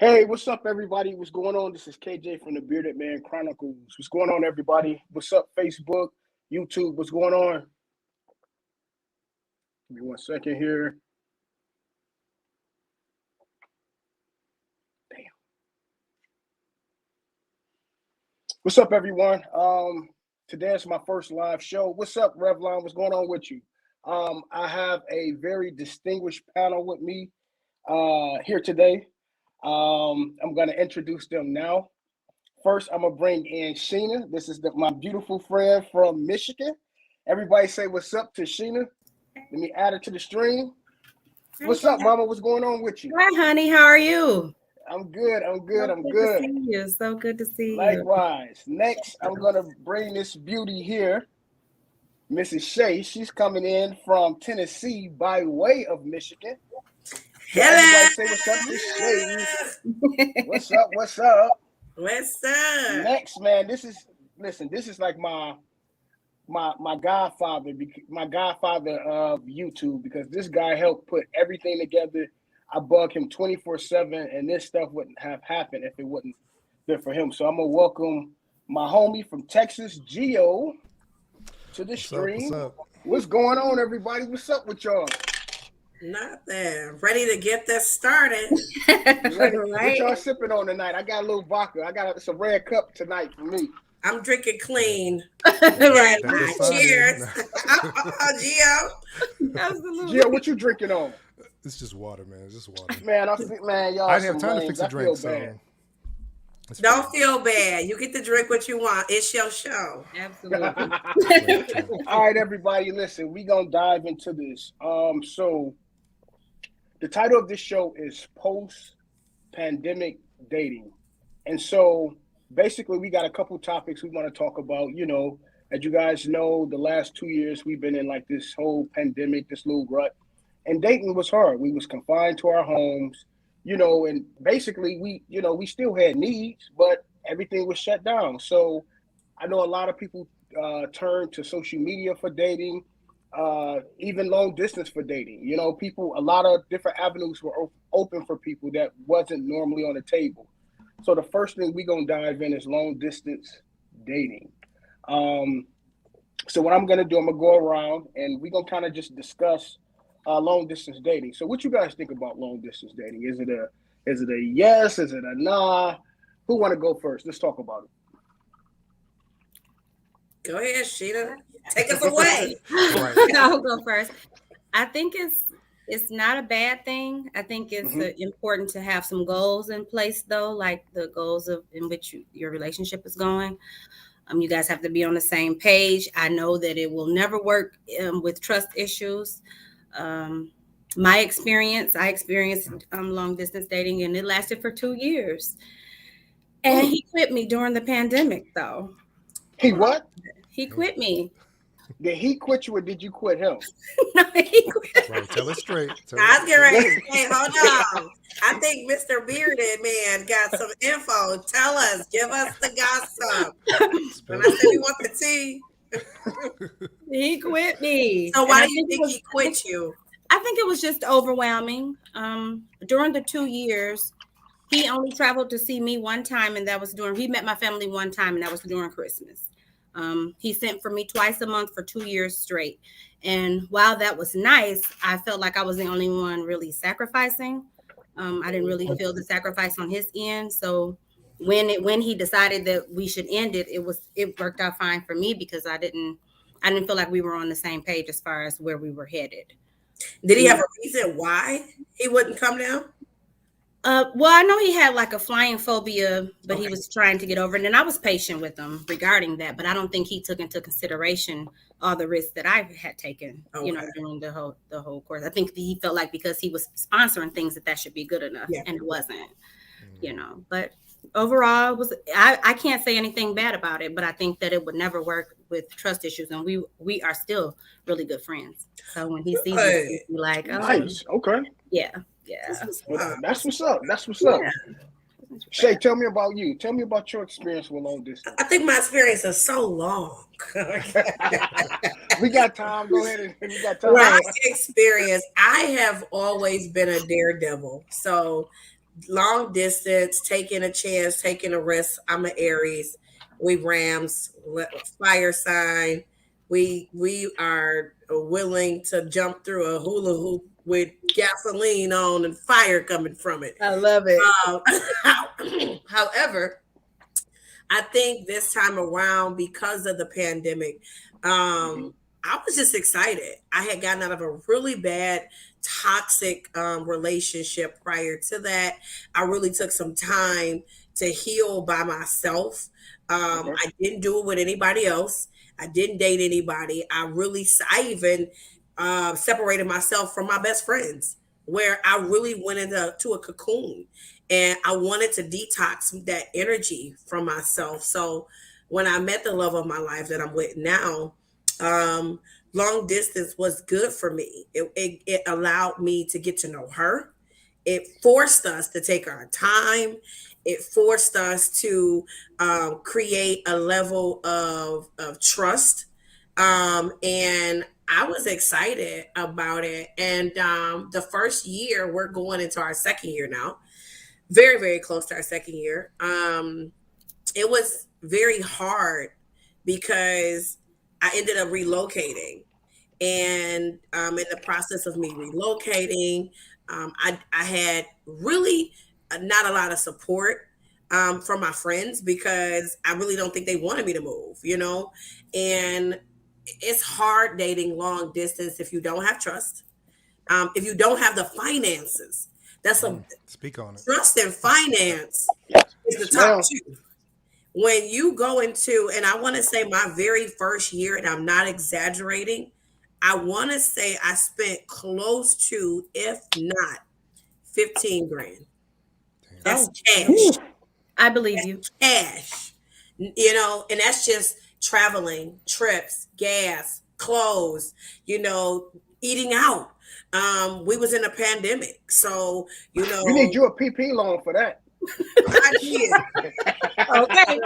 Hey, what's up, everybody? What's going on? This is KJ from the Bearded Man Chronicles. What's going on, everybody? What's up, Facebook, YouTube? What's going on? Give me 1 second here. Damn. What's up, everyone? Today is my first live show. What's up, Revlon? What's going on with you? I have a very distinguished panel with me here today. I'm going to introduce them now. First, I'm going to bring in Sheena. This is my beautiful friend from Michigan. Everybody say what's up to Sheena. Let me add her to the stream. What's up, Mama? What's going on with you? Hi, honey. How are you? I'm good. I'm good. So I'm good. good. To see you. So good to see you. Likewise. Next, I'm going to bring this beauty here, Mrs. Shay. She's coming in from Tennessee by way of Michigan. Hello. Everybody say what's up to Shay. What's up? What's up? What's up? Next, man, this is like my godfather of YouTube, because this guy helped put everything together. I bug him 24/7, and this stuff wouldn't have happened if it wouldn't been for him. So I'm gonna welcome my homie from Texas, Gio, to the stream. What's going on, everybody? What's up with y'all? Nothing. Ready to get this started. Ready? Right? What y'all sipping on tonight? I got a little vodka. It's a red cup tonight for me. I'm drinking clean. Right. Cheers. Gio. Absolutely. Gio, what you drinking on? It's just water, man. It's just water. Man, I think, man, y'all. I didn't have time to fix a drink, so Don't feel bad. You get to drink what you want. It's your show. Absolutely. All right, everybody, listen. We gonna dive into this. So the title of this show is Post-Pandemic Dating, and so basically, we got a couple topics we want to talk about. You know, as you guys know, the last 2 years we've been in like this whole pandemic, this little rut, and dating was hard. We was confined to our homes, you know, and basically we still had needs, but everything was shut down. So I know a lot of people turned to social media for dating, even long distance for dating. You know, a lot of different avenues were open for people that wasn't normally on the table. So the first thing we're going to dive in is long distance dating. So what I'm going to do, I'm going to go around and we're going to kind of just discuss long distance dating. So what you guys think about long distance dating? Is it a yes? Is it a nah? Who want to go first? Let's talk about it. Go ahead, Sheena. Take us away. I'll go first. I think it's not a bad thing. I think it's important to have some goals in place, though, like the goals in which your relationship is going. You guys have to be on the same page. I know that it will never work with trust issues. I experienced long distance dating, and it lasted for 2 years. And he quit me during the pandemic, though. He what? He quit me. Did he quit you or did you quit him? No, he quit. Right, tell it straight. I was getting ready to say, hold on. I think Mr. Bearded Man got some info. Tell us. Give us the gossip. When I said we want the tea. He quit me. So why do you think he quit you? I think it was just overwhelming. During the 2 years, he only traveled to see me one time, and he met my family one time, and that was during Christmas. He sent for me twice a month for 2 years straight. And while that was nice, I felt like I was the only one really sacrificing. I didn't really feel the sacrifice on his end. So when he decided that we should end it, it worked out fine for me because I didn't feel like we were on the same page as far as where we were headed. Did he have a reason why he wouldn't come down? Well, I know he had like a flying phobia, but he was trying to get over it. And I was patient with him regarding that, but I don't think he took into consideration all the risks that I had taken, during the whole course. I think he felt like because he was sponsoring things that should be good enough, and it wasn't, but overall I can't say anything bad about it, but I think that it would never work with trust issues. And we are still really good friends. So when he sees me, he's like, oh, nice. Okay. Yeah. That's what's up. Yeah. Shay, tell me about you. Tell me about your experience with long distance. I think my experience is so long. We got time. Go ahead. We got time. My experience, I have always been a daredevil. So long distance, taking a chance, taking a risk. I'm an Aries. We Rams, fire sign. We are willing to jump through a hula hoop with gasoline on and fire coming from it. I love it. However, I think this time around, because of the pandemic, I was just excited. I had gotten out of a really bad, toxic relationship prior to that. I really took some time to heal by myself. I didn't do it with anybody else. I didn't date anybody. I even separated myself from my best friends, where I really went into a cocoon, and I wanted to detox that energy from myself. So when I met the love of my life that I'm with now, long distance was good for me. It allowed me to get to know her. It forced us to take our time. It forced us to create a level of trust. And I was excited about it. And the first year, we're going into our second year now, very, very close to our second year. It was very hard because I ended up relocating. And in the process of me relocating, I had really not a lot of support from my friends, because I really don't think they wanted me to move, and it's hard dating long distance if you don't have trust, if you don't have the finances. That's speak on it. Trust and finance is the top two. When you go into, and I want to say my very first year, and I'm not exaggerating, I want to say I spent close to, if not 15 grand. That's cash. I believe you. Cash. And that's just traveling, trips, gas, clothes, eating out. We was in a pandemic. So, We need you a PP loan for that. I did. Okay.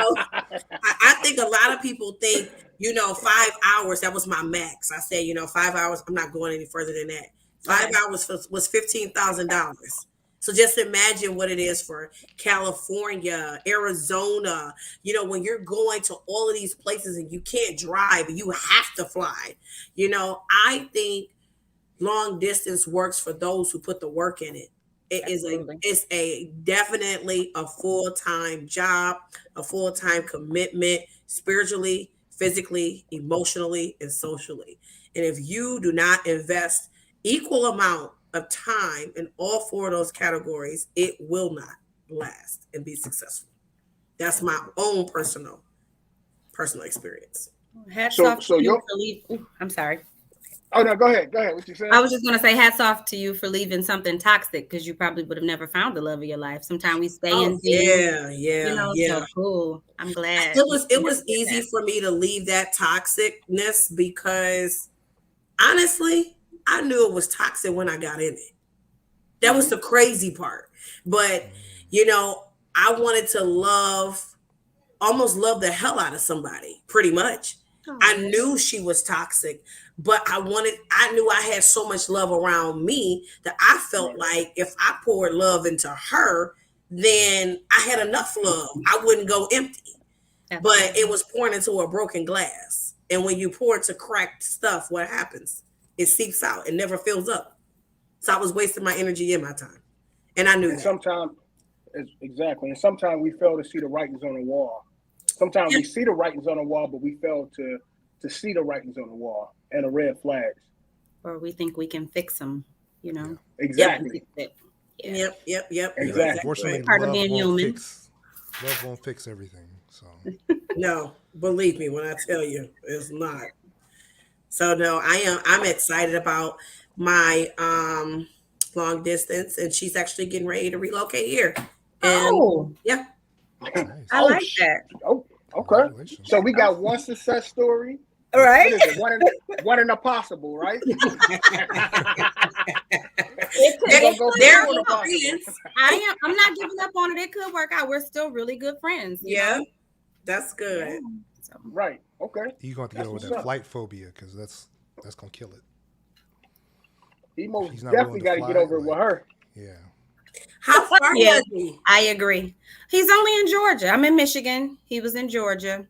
I think a lot of people think, 5 hours, that was my max. I said, 5 hours, I'm not going any further than that. 5 hours was $15,000. So just imagine what it is for California, Arizona, when you're going to all of these places and you can't drive and you have to fly. I think long distance works for those who put the work in it. It's definitely a full-time job, a full-time commitment, spiritually, physically, emotionally, and socially. And if you do not invest equal amount of time in all four of those categories, it will not last and be successful. That's my own personal experience. Hats off to you for leaving. I'm sorry. Oh no, go ahead. What you saying? I was just gonna say hats off to you for leaving something toxic, because you probably would have never found the love of your life. Sometimes we stay in things. So cool. I'm glad. It was easy for me to leave that toxicness, because honestly, I knew it was toxic when I got in it. That was the crazy part. But I wanted to almost love the hell out of somebody, pretty much. Oh. I knew she was toxic, but I knew I had so much love around me that I felt like if I poured love into her, then I had enough love. I wouldn't go empty. Absolutely. But it was pouring into a broken glass. And when you pour into cracked stuff, what happens? It seeps out. It never fills up. So I was wasting my energy and my time. And I knew that. Sometimes, exactly. And sometimes we fail to see the writings on the wall. Sometimes we see the writings on the wall, but we fail to see the writings on the wall and the red flags. Or we think we can fix them, Exactly. Yep. Exactly. Unfortunately, part of being human. Love won't fix everything. So no, believe me when I tell you, it's not. So no, I'm excited about my long distance, and she's actually getting ready to relocate here. And yeah. Nice. I like that. Oh, okay. So we got one success story. All right. One in a possible, right? I'm not giving up on it. It could work out. We're still really good friends. Yeah. That's good. Yeah. Right. Okay. You're going to get over that flight phobia, because that's going to kill it. He most definitely got to get over it with her. Yeah. How far was he? I agree. He's only in Georgia. I'm in Michigan. He was in Georgia.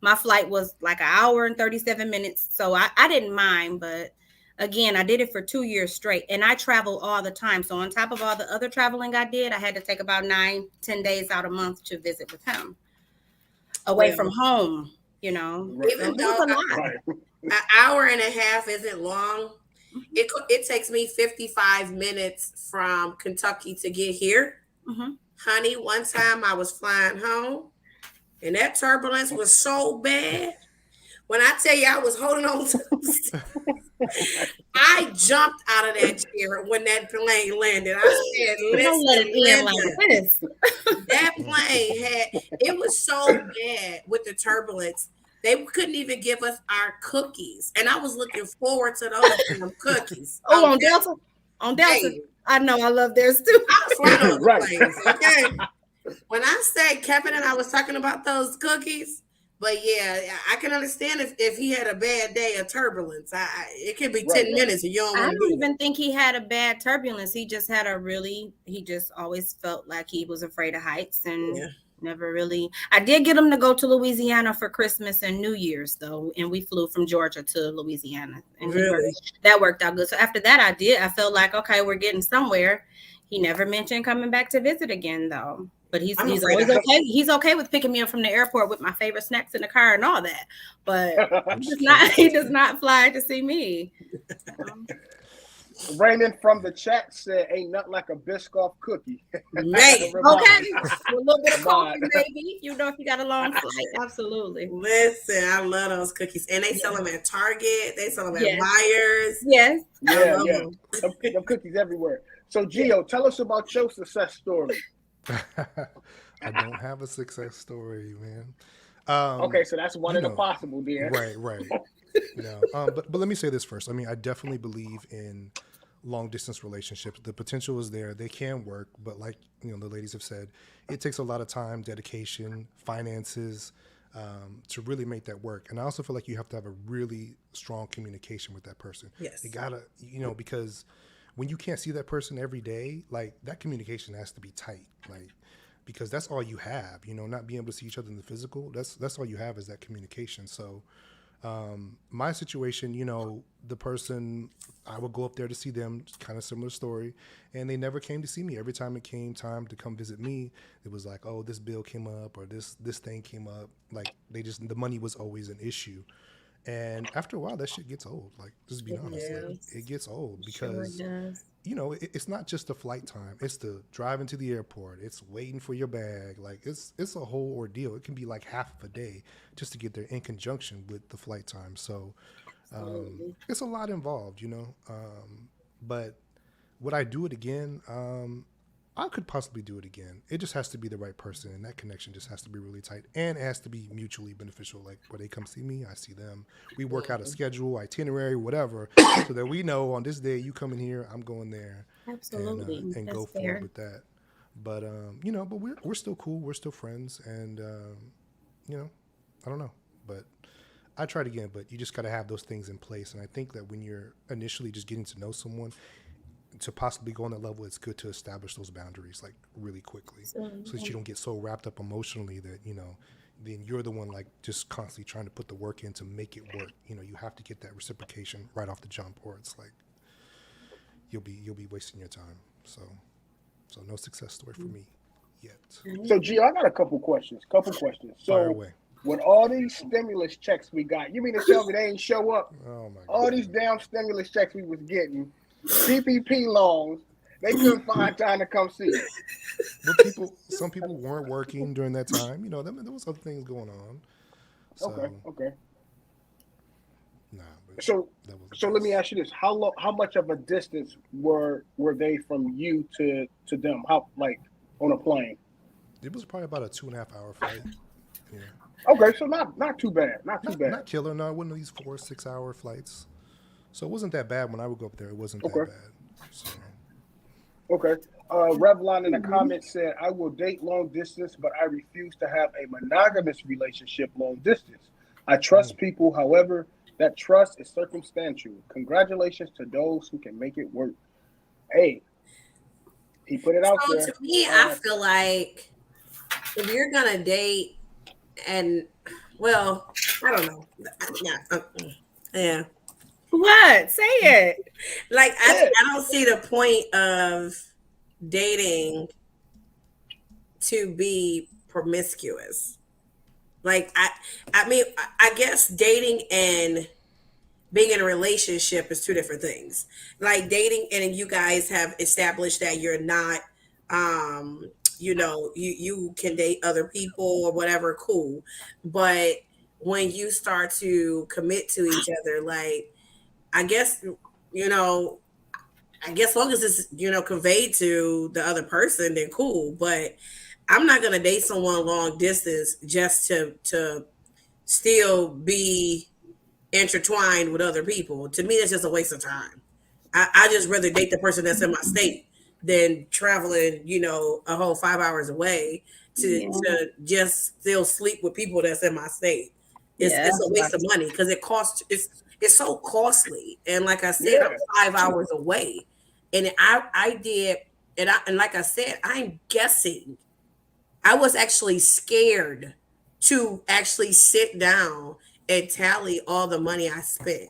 My flight was like an hour and 37 minutes. So I didn't mind. But again, I did it for 2 years straight. And I travel all the time. So on top of all the other traveling I did, I had to take about 9-10 days out a month to visit with him. Away from home, you know. Even though an hour and a half isn't long, it takes me 55 minutes from Kentucky to get here. Mm-hmm. Honey, one time I was flying home and that turbulence was so bad. When I tell you I was holding on to I jumped out of that chair when that plane landed. I said, listen, Linda, that plane it was so bad with the turbulence. They couldn't even give us our cookies. And I was looking forward to those cookies. Oh, on Delta? On Delta. Hey, I know, I love theirs too. I was flying on the planes, okay? When I say Kevin and I was talking about those cookies, but yeah, I can understand if he had a bad day of turbulence. It could be 10 minutes and you don't want to do it. I don't even think he had a bad turbulence. He just had he just always felt like he was afraid of heights and never really. I did get him to go to Louisiana for Christmas and New Year's though. And we flew from Georgia to Louisiana. And that worked out good. So after that I felt like, okay, we're getting somewhere. He never mentioned coming back to visit again though. But he's always okay. He's okay with picking me up from the airport with my favorite snacks in the car and all that. But he does not fly to see me. Raymond from the chat said, "Ain't nothing like a Biscoff cookie." Man, okay, a little bit of coffee, maybe. You know, if you got a long flight, absolutely. Listen, I love those cookies, and they sell them at Target. They sell them at Myers. Yes, yeah. Them cookies everywhere. So, Gio, tell us about your success story. I don't have a success story, man. Okay, so that's one of the possible, then. Right. No, but let me say this first. I mean, I definitely believe in long distance relationships. The potential is there. They can work, but like the ladies have said, it takes a lot of time, dedication, finances to really make that work. And I also feel like you have to have a really strong communication with that person. Yes, you gotta, because when you can't see that person every day, like that communication has to be tight, like, because that's all you have, not being able to see each other in the physical. That's all you have is that communication. So my situation, the person, I would go up there to see them, kind of similar story, and they never came to see me. Every time it came time to come visit me, it was like, oh, this bill came up or this thing came up. Like the money was always an issue. And after a while, that shit gets old. Like, just be honest, like, it gets old because, it's not just the flight time. It's the driving to the airport. It's waiting for your bag. Like, it's a whole ordeal. It can be like half of a day just to get there in conjunction with the flight time. So it's a lot involved, but would I do it again? I could possibly do it again. It just has to be the right person, and that connection just has to be really tight, and it has to be mutually beneficial. Like, where they come see me, I see them. We work out a schedule, itinerary, whatever, so that we know on this day you come in here, I'm going there. Absolutely, and go forward with that. But but we're still cool. We're still friends, and I don't know, but I tried again. But you just got to have those things in place, and I think that when you're initially just getting to know someone, to possibly go on that level, it's good to establish those boundaries like really quickly, so that you don't get so wrapped up emotionally that then you're the one like just constantly trying to put the work in to make it work. You have to get that reciprocation right off the jump, or it's like you'll be wasting your time. So no success story for me yet. So Gio, I got a couple questions. So fire away. With all these stimulus checks we got, you mean to tell me they ain't show up? Oh my God. All these damn stimulus checks we was getting, PPP loans, they couldn't find time to come see us. But some people weren't working during that time. There was other things going on. So, Okay. Nah, but so let me ask you this: how much of a distance were they from you to them? How, like, on a plane? It was probably about a 2.5 hour flight. Yeah. Okay, so not too bad. Not Not killer. No, it wasn't these 4-6 hour flights. So it wasn't that bad when I would go up there. It wasn't that bad. So. Okay. Revlon in the comments said, "I will date long distance, but I refuse to have a monogamous relationship long distance. I trust people. However, that trust is circumstantial. Congratulations to those who can make it work." Hey, He put it out So there. to me, I feel like if you're gonna date, and well, I don't know, yeah. What? Say it. Like I don't see the point of dating to be promiscuous. Like I mean, I guess dating and being in a relationship is two different things. Like dating, and you guys have established that you're not, you can date other people or whatever, cool. But when you start to commit to each other, like, I guess, long as it's, conveyed to the other person, then cool. But I'm not gonna date someone long distance just to still be intertwined with other people. To me, that's just a waste of time. I just rather date the person that's in my state than traveling, a whole 5 hours away to just still sleep with people that's in my state. It's a waste of money because it's so costly. And like I said, I'm 5 hours away. And I did, and like I said, I'm guessing. I was actually scared to actually sit down and tally all the money I spent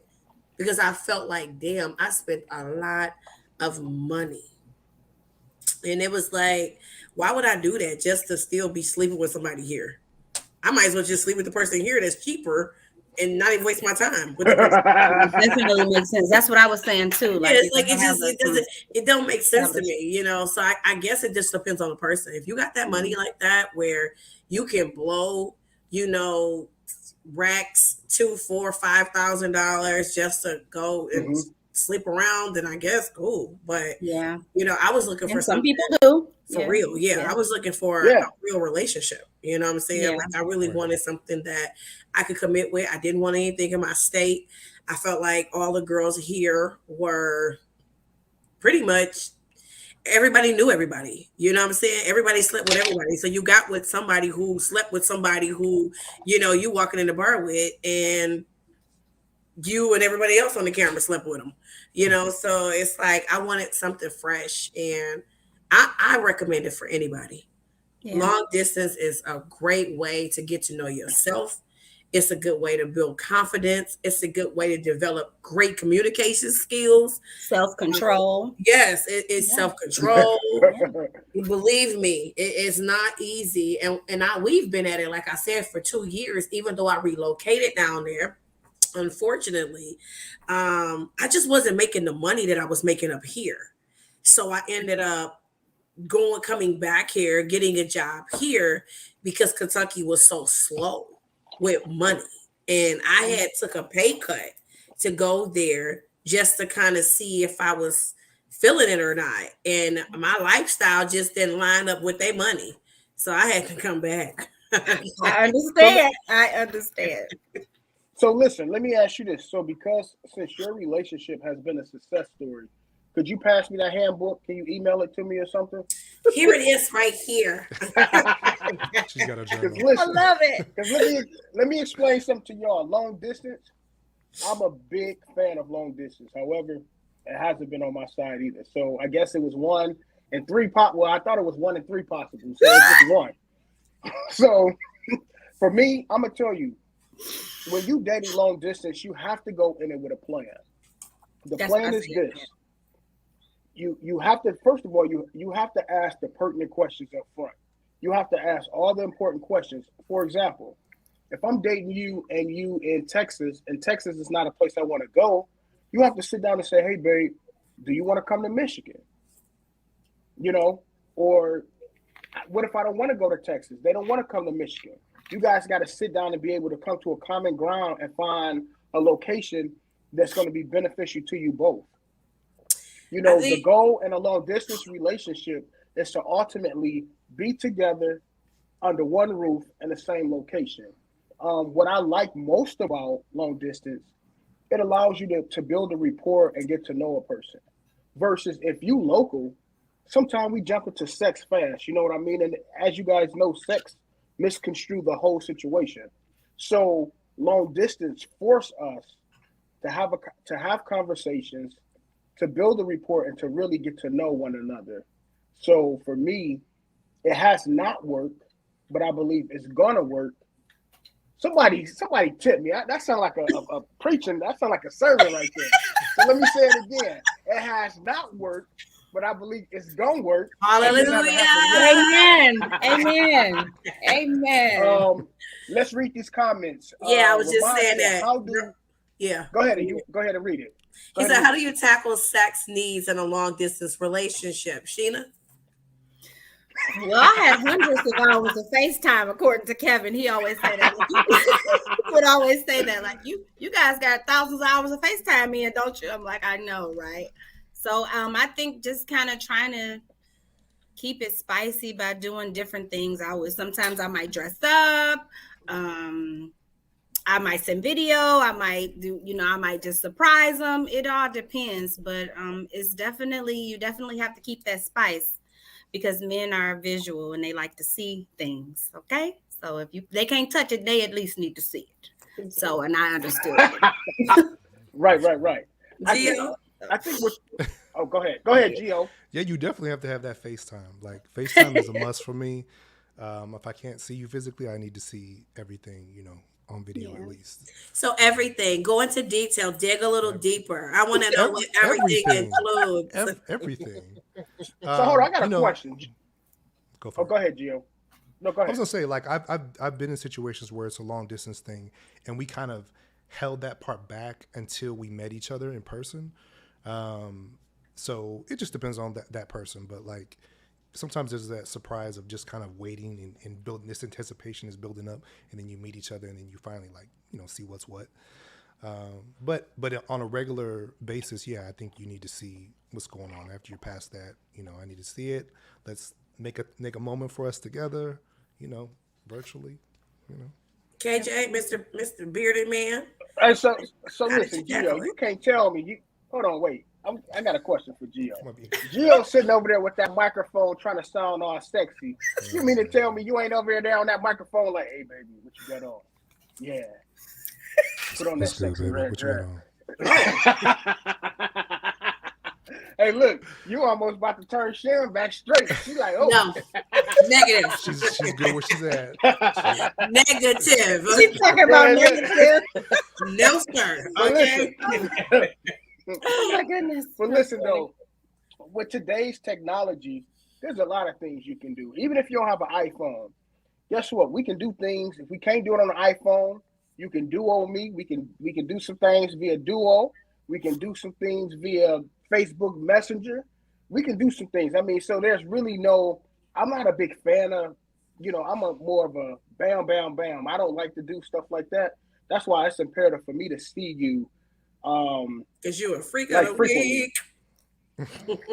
because I felt like, damn, I spent a lot of money. And it was like, why would I do that just to still be sleeping with somebody here? I might as well just sleep with the person here that's cheaper and not even waste my time with the person. Definitely makes sense. That's what I was saying too. Like, it's like it don't make sense to me, So I guess it just depends on the person. If you got that money like that where you can blow, racks $2,000, $4,000, $5,000 just to go and sleep around, then I guess cool. But I was looking for some people do for real. Yeah, I was looking for a real relationship. You know what I'm saying? Yeah. Like I really wanted something that I could commit with. I didn't want anything in my state. I felt like all the girls here were pretty much everybody knew everybody. You know what I'm saying? Everybody slept with everybody. So you got with somebody who slept with somebody who, you walking in the bar with, and you and everybody else on the camera slept with them. So it's like I wanted something fresh, and I recommend it for anybody. Yeah. Long distance is a great way to get to know yourself. It's a good way to build confidence. It's a good way to develop great communication skills. Self-control. Yes, it's self-control. Believe me, it is not easy. And we've been at it, like I said, for 2 years, even though I relocated down there. Unfortunately, I just wasn't making the money that I was making up here. So I ended up coming back here, getting a job here because Kentucky was so slow with money. And I had took a pay cut to go there just to kind of see if I was feeling it or not. And my lifestyle just didn't line up with their money. So I had to come back. I understand. So listen, let me ask you this. So since your relationship has been a success story, could you pass me that handbook? Can you email it to me or something? Here it is right here. She's got a journal. Listen, I love it. Let me explain something to y'all. Long distance, I'm a big fan of long distance. However, it hasn't been on my side either. So I guess it was 1 in 3 Well, I thought it was 1 in 3 possible. So it's just 1. So for me, I'm going to tell you, when you dating long distance, you have to go in it with a plan. The plan is this. You have to, first of all, you have to ask the pertinent questions up front. You have to ask all the important questions. For example, if I'm dating you and you in Texas, and Texas is not a place I want to go, you have to sit down and say, hey, babe, do you want to come to Michigan? Or what if I don't want to go to Texas? They don't want to come to Michigan. You guys got to sit down and be able to come to a common ground and find a location that's going to be beneficial to you both. The goal in a long distance relationship is to ultimately be together under one roof in the same location. What I like most about long distance, it allows you to build a rapport and get to know a person. Versus if you local, sometimes we jump into sex fast. You know what I mean? And as you guys know, sex misconstrue the whole situation. So long distance force us to have conversations, to build a rapport, and to really get to know one another. So for me, it has not worked, but I believe it's gonna work. Somebody tip me. That sounds like a preaching. That sounds like a sermon right there. So let me say it again. It has not worked, but I believe it's gonna work. Hallelujah. Amen. Let's read these comments. Yeah, I was just Ramon saying said, that. Yeah. Go ahead and read it. He said, how do you tackle sex needs in a long distance relationship? Sheena? Well, I had hundreds of hours of FaceTime, according to Kevin. He always said that. He would always say that, like, you guys got thousands of hours of FaceTime in, don't you? I'm like, I know, right? So I think just kind of trying to keep it spicy by doing different things. Sometimes I might dress up. I might send video. I might do, I might just surprise them. It all depends, but you definitely have to keep that spice, because men are visual and they like to see things. Okay, so if they can't touch it, they at least need to see it. So, and I understood. Right. Gio? I think go ahead, Gio. Yeah, you definitely have to have that FaceTime. Like, FaceTime is a must for me. If I can't see you physically, I need to see everything, on video at least. So everything, go into detail, dig a little deeper. I want to know what everything includes. Everything. So hold on, I got a question. Go for it. Go ahead, Gio. No, go ahead. I was gonna say, like, I've been in situations where it's a long distance thing, and we kind of held that part back until we met each other in person. So it just depends on that person, but like, sometimes there's that surprise of just kind of waiting and building. This anticipation is building up, and then you meet each other, and then you finally, like, see what's what. But on a regular basis, yeah, I think you need to see what's going on. After you're past that, I need to see it. Let's make a moment for us together, virtually, KJ, Mr. Bearded Man. Hey, so listen, Gio, you can't tell me. Hold on, wait. I got a question for Gio. Gio sitting over there with that microphone trying to sound all sexy. You mean to tell me you ain't over there on that microphone like, hey, baby, what you got on? Yeah. Put on that sexy red dress. Hey, look, you almost about to turn Sharon back straight. She's like, oh. No. Negative. She's good where she's at. Negative. She's talking about negative. No, sir. Okay. Oh my goodness. But listen though, with today's technology, there's a lot of things you can do. Even if you don't have an iPhone, guess what? We can do things. If we can't do it on an iPhone, you can duo me. We can do some things via Duo. We can do some things via Facebook Messenger. We can do some things. I mean, so there's really I'm not a big fan of, I'm more of a bam, bam, bam. I don't like to do stuff like that. That's why it's imperative for me to see you. Because you're a freak of the week.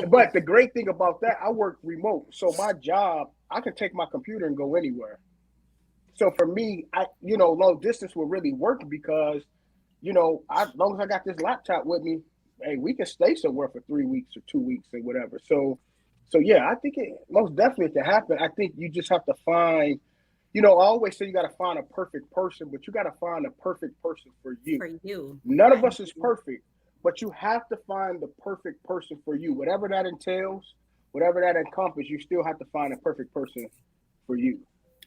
But the great thing about that, I work remote. So my job, I can take my computer and go anywhere. So for me, long distance will really work because, as long as I got this laptop with me, hey, we can stay somewhere for 3 weeks or 2 weeks or whatever. So yeah, I think it most definitely can happen. I think you just have to find, I always say you got to find a perfect person, but you got to find a perfect person for you. For you. None of us is perfect, but you have to find the perfect person for you. Whatever that entails, whatever that encompasses, you still have to find a perfect person for you.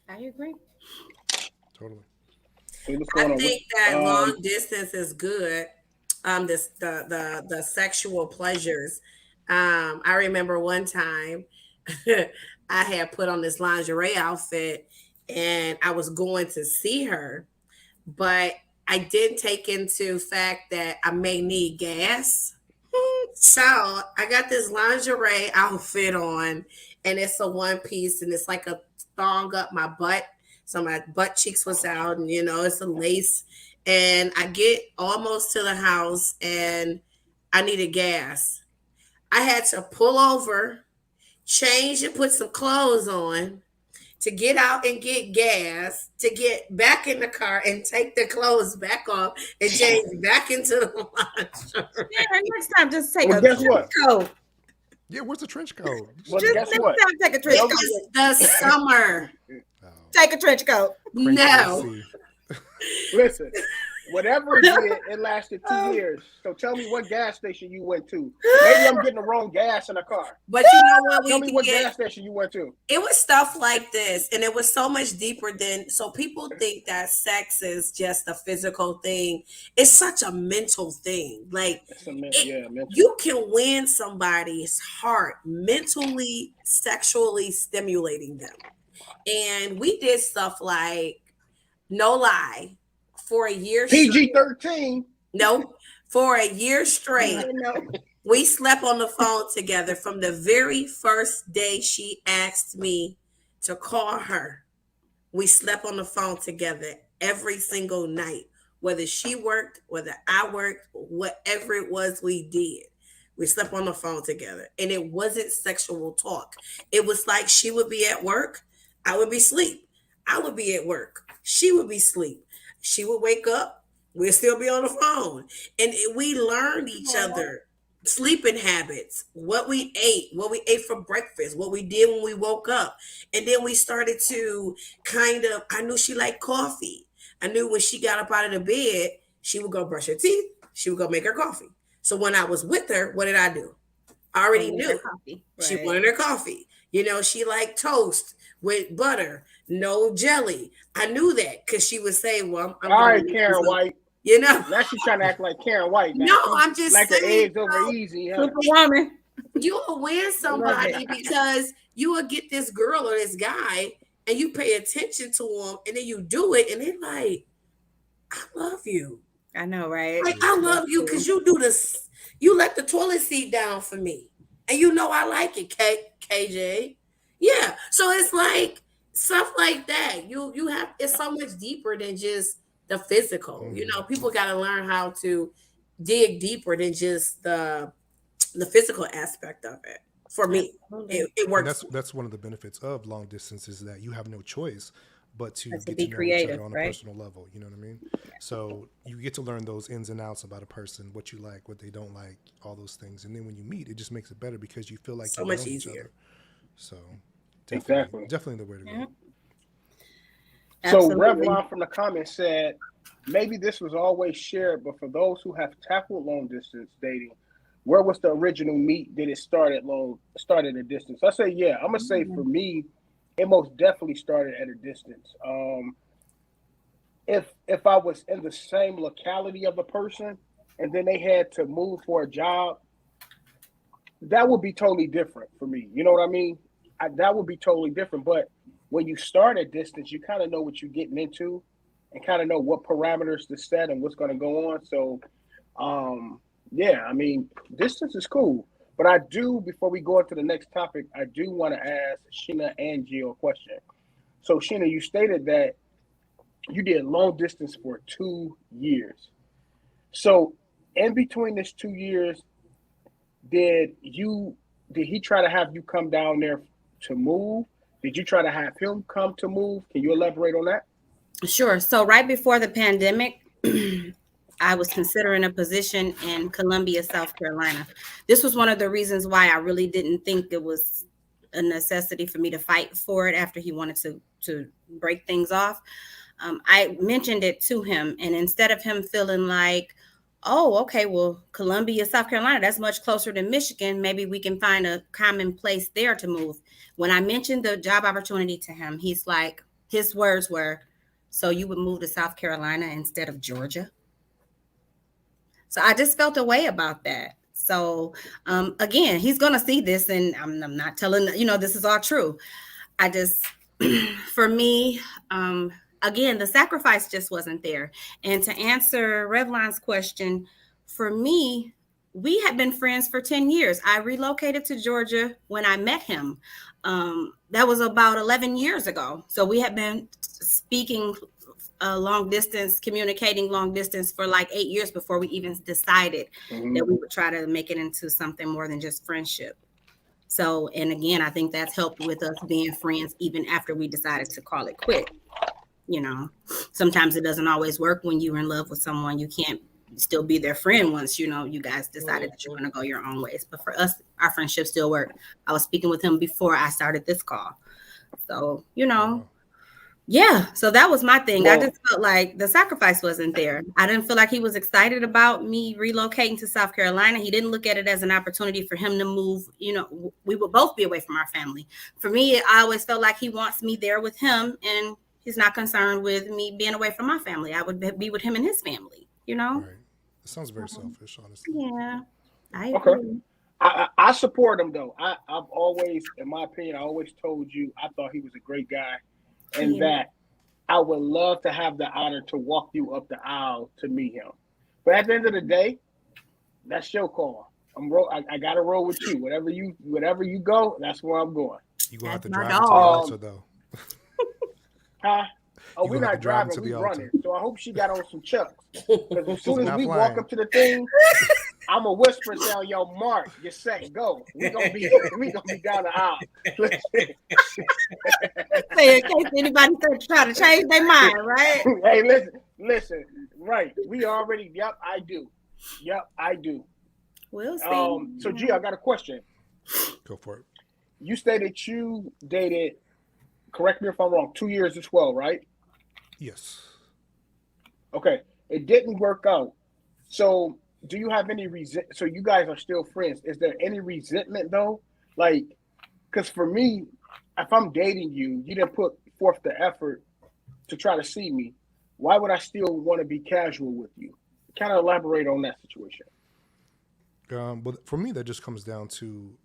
I agree. Totally. So I think that long distance is good. The sexual pleasures. I remember one time I had put on this lingerie outfit and I was going to see her, but I did take into fact that I may need gas. So I got this lingerie outfit on, and it's a one piece, and it's like a thong up my butt. So my butt cheeks was out, and it's a lace. And I get almost to the house, and I needed gas. I had to pull over, change and put some clothes on, to get out and get gas, to get back in the car and take the clothes back off and change back into the lingerie. Yeah, next time, just take a guess trench what? coat. Yeah, where's the trench coat? Well, Just guess next what? time, take a trench coat. It's the summer. Take a trench coat. No. Listen, Whatever it did, it lasted 2 years. So tell me what gas station you went to. Maybe I'm getting the wrong gas in the car. But you know what? Tell me what gas station you went to. It was stuff like this, and it was so much deeper than. So people think that sex is just a physical thing. It's such a mental thing. Like mental. You can win somebody's heart mentally, sexually stimulating them. And we did stuff like, no lie, for a year. PG-13. No, for a year straight. We slept on the phone together from the very first day she asked me to call her. We slept on the phone together every single night, whether she worked, whether I worked, whatever it was we did. We slept on the phone together, and it wasn't sexual talk. It was like she would be at work, I would be asleep. I would be at work, she would be asleep. She would wake up, we'd still be on the phone. And we learned each other, sleeping habits, what we ate for breakfast, what we did when we woke up. And then we started to I knew she liked coffee. I knew when she got up out of the bed, she would go brush her teeth. She would go make her coffee. So when I was with her, what did I do? I already knew. Right. She wanted her coffee. She liked toast with butter, no jelly. I knew that because she would say, well, I'm all right, Karen White. Now she's trying to act like Karen White. No, I'm just like saying, the eggs over easy. Huh? Superwoman. You will win somebody because you will get this girl or this guy and you pay attention to them and then you do it and they're like, I love you. I know, right? Like, I love you because you do this. You let the toilet seat down for me. And I like it, KJ. Yeah. So it's like stuff like that. You have, it's so much deeper than just the physical. People got to learn how to dig deeper than just the physical aspect of it. For me, it works. And that's one of the benefits of long distance is that you have no choice but to get be to know creative, each other on a personal level. You know what I mean? So you get to learn those ins and outs about a person, what you like, what they don't like, all those things. And then when you meet, it just makes it better because you feel like so you much know easier. each other. So definitely the way to go. So Revlon from the comments said, maybe this was always shared, but for those who have tackled long distance dating, where was the original meet? Did it start at a distance? I say, yeah. I'm gonna say for me, it most definitely started at a distance. If I was in the same locality of the person and then they had to move for a job, that would be totally different for me. You know what I mean? That would be totally different. But when you start at distance, you kind of know what you're getting into and kind of know what parameters to set and what's going to go on. So, yeah, I mean, distance is cool. But I do, before we go into the next topic, I do want to ask Sheena and Gio a question. So, Sheena, you stated that you did long distance for 2 years. So, in between this 2 years, did he try to have you come down there to move? Did you try to have him come to move? Can you elaborate on that? Sure. So right before the pandemic, I was considering a position in Columbia, South Carolina. This was one of the reasons why I really didn't think it was a necessity for me to fight for it after he wanted to break things off. I mentioned it to him, and instead of him feeling like, oh, okay, well, Columbia, South Carolina, that's much closer than Michigan. Maybe we can find a common place there to move. When I mentioned the job opportunity to him, he's like, his words were, so you would move to South Carolina instead of Georgia? So I just felt a way about that. So again, he's going to see this, and I'm not telling, this is all true. I just, for me, again, the sacrifice just wasn't there. And to answer Revlon's question, for me, we had been friends for 10 years. I relocated to Georgia when I met him. That was about 11 years ago. So we had been speaking long distance, communicating long distance for like 8 years before we even decided that we would try to make it into something more than just friendship. So, and again, I think that's helped with us being friends even after we decided to call it quit. Sometimes it doesn't always work when you're in love with someone. You can't still be their friend once, you guys decided that you're going to go your own ways. But for us, our friendship still worked. I was speaking with him before I started this call. So, Yeah, so that was my thing. I Well, just felt like the sacrifice wasn't there. I didn't feel like he was excited about me relocating to South Carolina. He didn't look at it as an opportunity for him to move. You know, we would both be away from our family. For me, I always felt like he wants me there with him, and he's not concerned with me being away from my family. I would be with him and his family, you know? Right. It sounds very selfish, honestly. Yeah, I okay. agree. I support him though. I've always, in my opinion, I always told you I thought he was a great guy, and Yeah. that I would love to have the honor to walk you up the aisle to meet him. But at the end of the day, that's your call. I gotta roll with you. Whatever you go, that's where I'm going. You gonna have to That's my drive to the dog. altar though. Huh? Oh, You we're gonna have not to drive him driving, to we the altar. running. So I hope she got on some chucks. Because as soon as not we flying. walk up to the thing, I'm a whisper down your mark. Get set, go. We gonna be down the aisle. Say in case anybody try to change their mind, right? Hey, listen. Right. We already. Yep, I do. We'll see. So G, I got a question. Go for it. You stated you dated, correct me if I'm wrong, 2 years as well, right? Yes. Okay. It didn't work out. So do you have any so you guys are still friends. Is there any resentment though? Like, because for me, if I'm dating you, you didn't put forth the effort to try to see me. Why would I still want to be casual with you? Kind of elaborate on that situation. But for me, that just comes down to,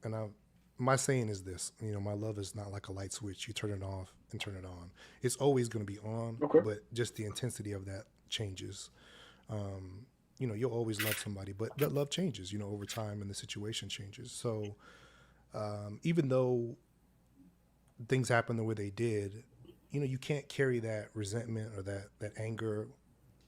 my saying is this, my love is not like a light switch. You turn it off and turn it on. It's always going to be on, Okay. but just the intensity of that changes. You'll always love somebody, but that love changes, over time, and the situation changes. So even though things happen the way they did, you can't carry that resentment or that anger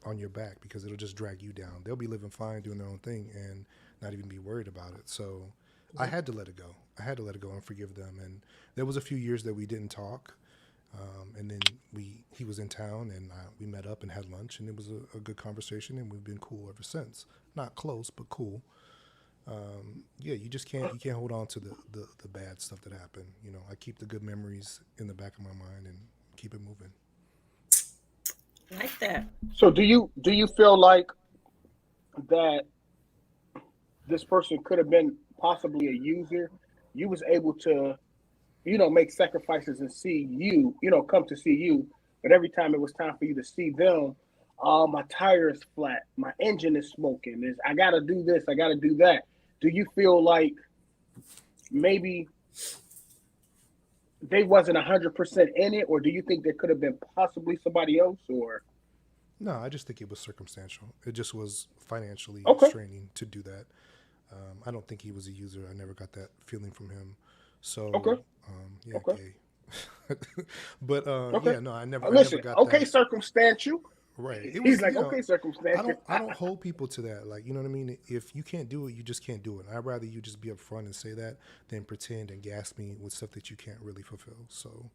on your back, because it'll just drag you down. They'll be living fine, doing their own thing, and not even be worried about it. So I had to let it go. I had to let it go and forgive them. And there was a few years that we didn't talk. And then he was in town, and we met up and had lunch, and it was a good conversation, and we've been cool ever since. Not close, but cool. You just can't hold on to the bad stuff that happened. I keep the good memories in the back of my mind and keep it moving. Like that. So do you feel like that this person could have been possibly a user? You was able to, make sacrifices and see you, come to see you, but every time it was time for you to see them, my tire is flat, my engine is smoking, I gotta do this, I gotta do that. Do you feel like maybe they wasn't 100% in it, or do you think there could have been possibly somebody else? Or No, I just think it was circumstantial. It just was financially Okay. straining to do that. I don't think he was a user. I never got that feeling from him. So, Okay. gay. But Okay. yeah, no, I never listen, got okay, that. circumstantial. Right. It He's was, like, okay, circumstantial. I don't hold people to that. Like, you know what I mean? If you can't do it, you just can't do it. I'd rather you just be upfront and say that than pretend and gas me with stuff that you can't really fulfill. So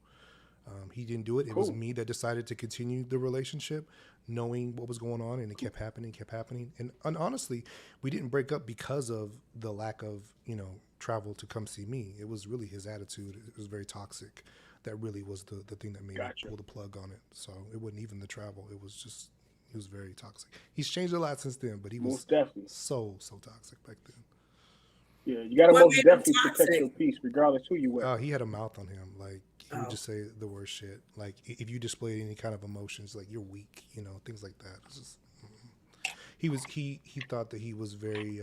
he didn't do it. It was Cool. me that decided to continue the relationship, knowing what was going on, and it kept happening. And honestly, we didn't break up because of the lack of, travel to come see me. It was really his attitude. It was very toxic. That really was the thing that made Gotcha. me pull the plug on it. So it wasn't even the travel. It was just, he was very toxic. He's changed a lot since then, but he was Most definitely. so toxic back then. Yeah, you got to What most made him definitely protect toxic? your peace, regardless who you with. He had a mouth on him. Like, he would Oh. just say the worst shit. Like, if you displayed any kind of emotions, like, you're weak, things like that. It's just, he thought that he was very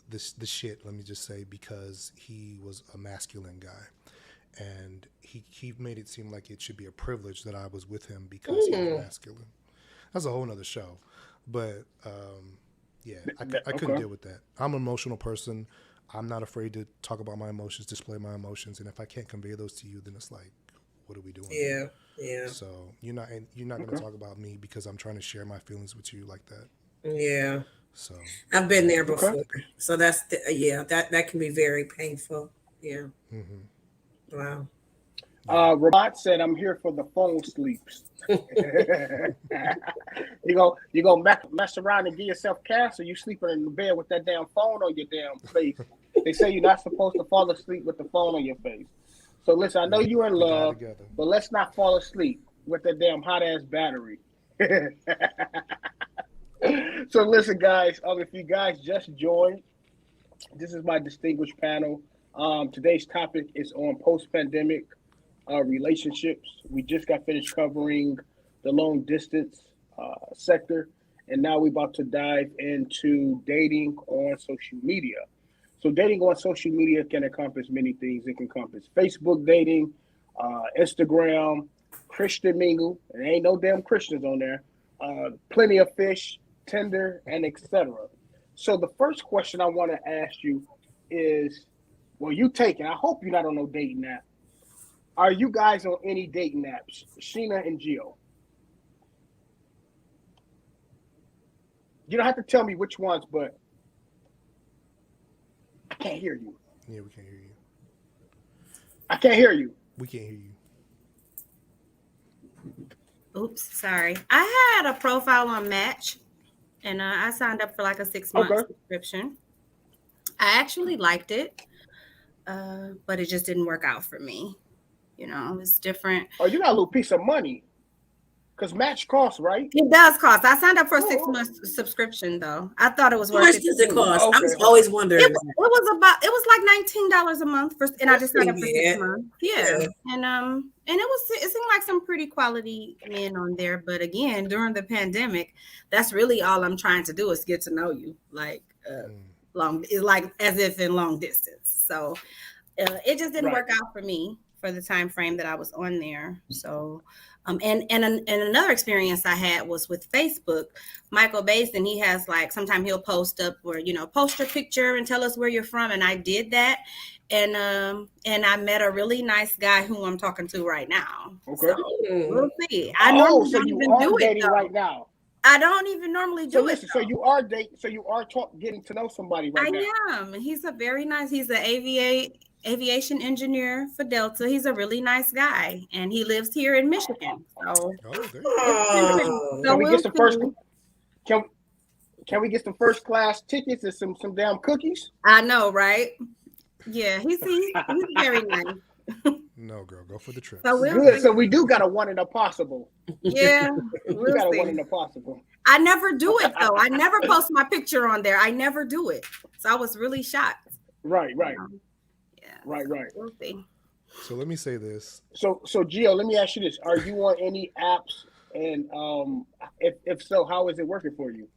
the shit, let me just say, because he was a masculine guy, and he made it seem like it should be a privilege that I was with him because he was masculine. That's a whole nother show, but yeah, I couldn't Okay. deal with that. I'm an emotional person. I'm not afraid to talk about my emotions, display my emotions, and if I can't convey those to you, then it's like, what are we doing? Yeah. So you're not going to talk about me because I'm trying to share my feelings with you like that. Yeah. So I've been there before. So that's that can be very painful. Yeah. Mm-hmm. Wow. Rabat said, "I'm here for the phone sleeps." you go mess around and get yourself cancer. You sleeping in the bed with that damn phone on your damn face. They say you're not supposed to fall asleep with the phone on your face. So listen, I know you're in We got love, together. but let's not fall asleep with that damn hot ass battery. So listen, guys. If you guys just joined, this is my distinguished panel. Today's topic is on post-pandemic relationships. We just got finished covering the long distance sector, and now we're about to dive into dating on social media. So dating on social media can encompass many things. It can encompass Facebook dating, Instagram, Christian mingle, and there ain't no damn Christians on there. Plenty of fish, Tinder, and etc. So the first question I want to ask you is, well, you taking? I hope you're not on no dating app. Are you guys on any dating apps, Sheena and Gio? You don't have to tell me which ones, but I can't hear you. Yeah, we can't hear you. I can't hear you. We can't hear you. Oops, sorry. I had a profile on Match, and I signed up for like a 6-month subscription. I actually liked it, but it just didn't work out for me. You know, it's different. Oh, you got a little piece of money. Because Match costs, right? It does cost. I signed up for a 6-month subscrition, though. I thought it was How worth much it. does it cost? Okay. I was always wondering. It was like $19 a month and I just signed up for 6 months. Yeah. And it seemed like some pretty quality men on there. But again, during the pandemic, that's really all I'm trying to do is get to know you. Like like as if in long distance. So it just didn't work out for me for the time frame that I was on there. So and another experience I had was with Facebook. Michael Basin, he has like, sometimes he'll post up where, post your picture and tell us where you're from. And I did that. And I met a really nice guy who I'm talking to right now. Okay. So we'll see. I normally don't even do it though. Right now. I don't even normally do it. So you are dating. So you are getting to know somebody right now. I am. He's he's an aviation engineer for Delta. He's a really nice guy, and he lives here in Michigan. So, can we get some first? Can we get some first class tickets and some damn cookies? I know, right? Yeah, he's very nice. No, girl, go for the trip. So good. So we do got a one in a possible. Yeah, we got a one in a possible. I never do it though. I never post my picture on there. I never do it. So I was really shocked. Right. Yeah. Right. We'll see. So let me say this. So Gio, let me ask you this: are you on any apps? And if so, how is it working for you?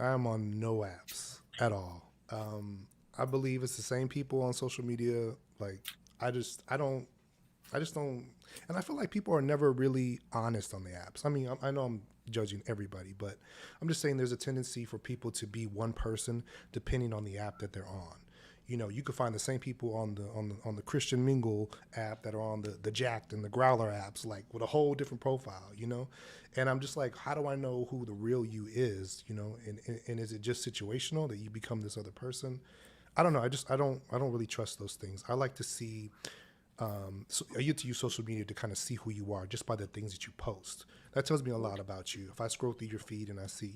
I am on no apps at all. I believe it's the same people on social media. Like I just don't. And I feel like people are never really honest on the apps. I mean, I know I'm judging everybody, but I'm just saying there's a tendency for people to be one person depending on the app that they're on. You can find the same people on the Christian Mingle app that are on the Jacked and the Growler apps, like with a whole different profile, And I'm just like, how do I know who the real you is, And is it just situational that you become this other person? I don't know. I don't really trust those things. I like to see. I get to use social media to kind of see who you are just by the things that you post. That tells me a lot about you. If I scroll through your feed and I see,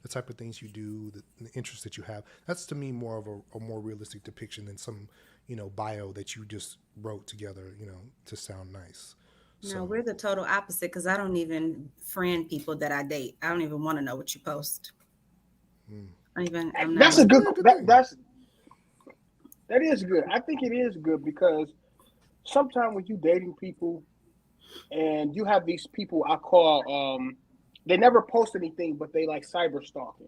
the type of things you do, the interests that you have, that's to me more of a more realistic depiction than some, bio that you just wrote together, to sound nice. No, we're the total opposite because I don't even friend people that I date. I don't even want to know what you post. That's a good. That is good. I think it is good because sometimes when you dating people and you have these people I call they never post anything, but they like cyber stalking.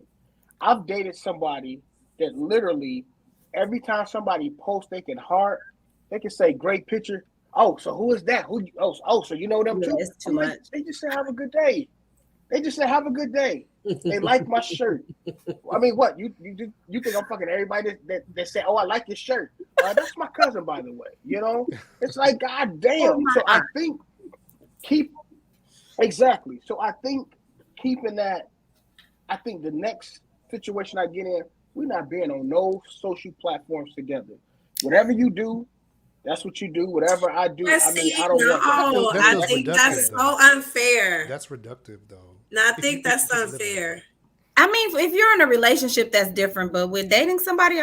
I've dated somebody that literally every time somebody posts, they can say great picture. Oh, so who is that? So you know them too? It's too much. They just say have a good day. They like my shirt. I mean, what you think I'm fucking everybody that say, oh, I like your shirt. That's my cousin, by the way. It's like, god damn. So I think So I think keeping that. I think the next situation I get in, we're not being on no social platforms together. Whatever you do, that's what you do. Whatever I do, I don't. I think that's so unfair. That's reductive, though. No, I think that's unfair. I mean, if you're in a relationship, that's different. But with dating somebody, I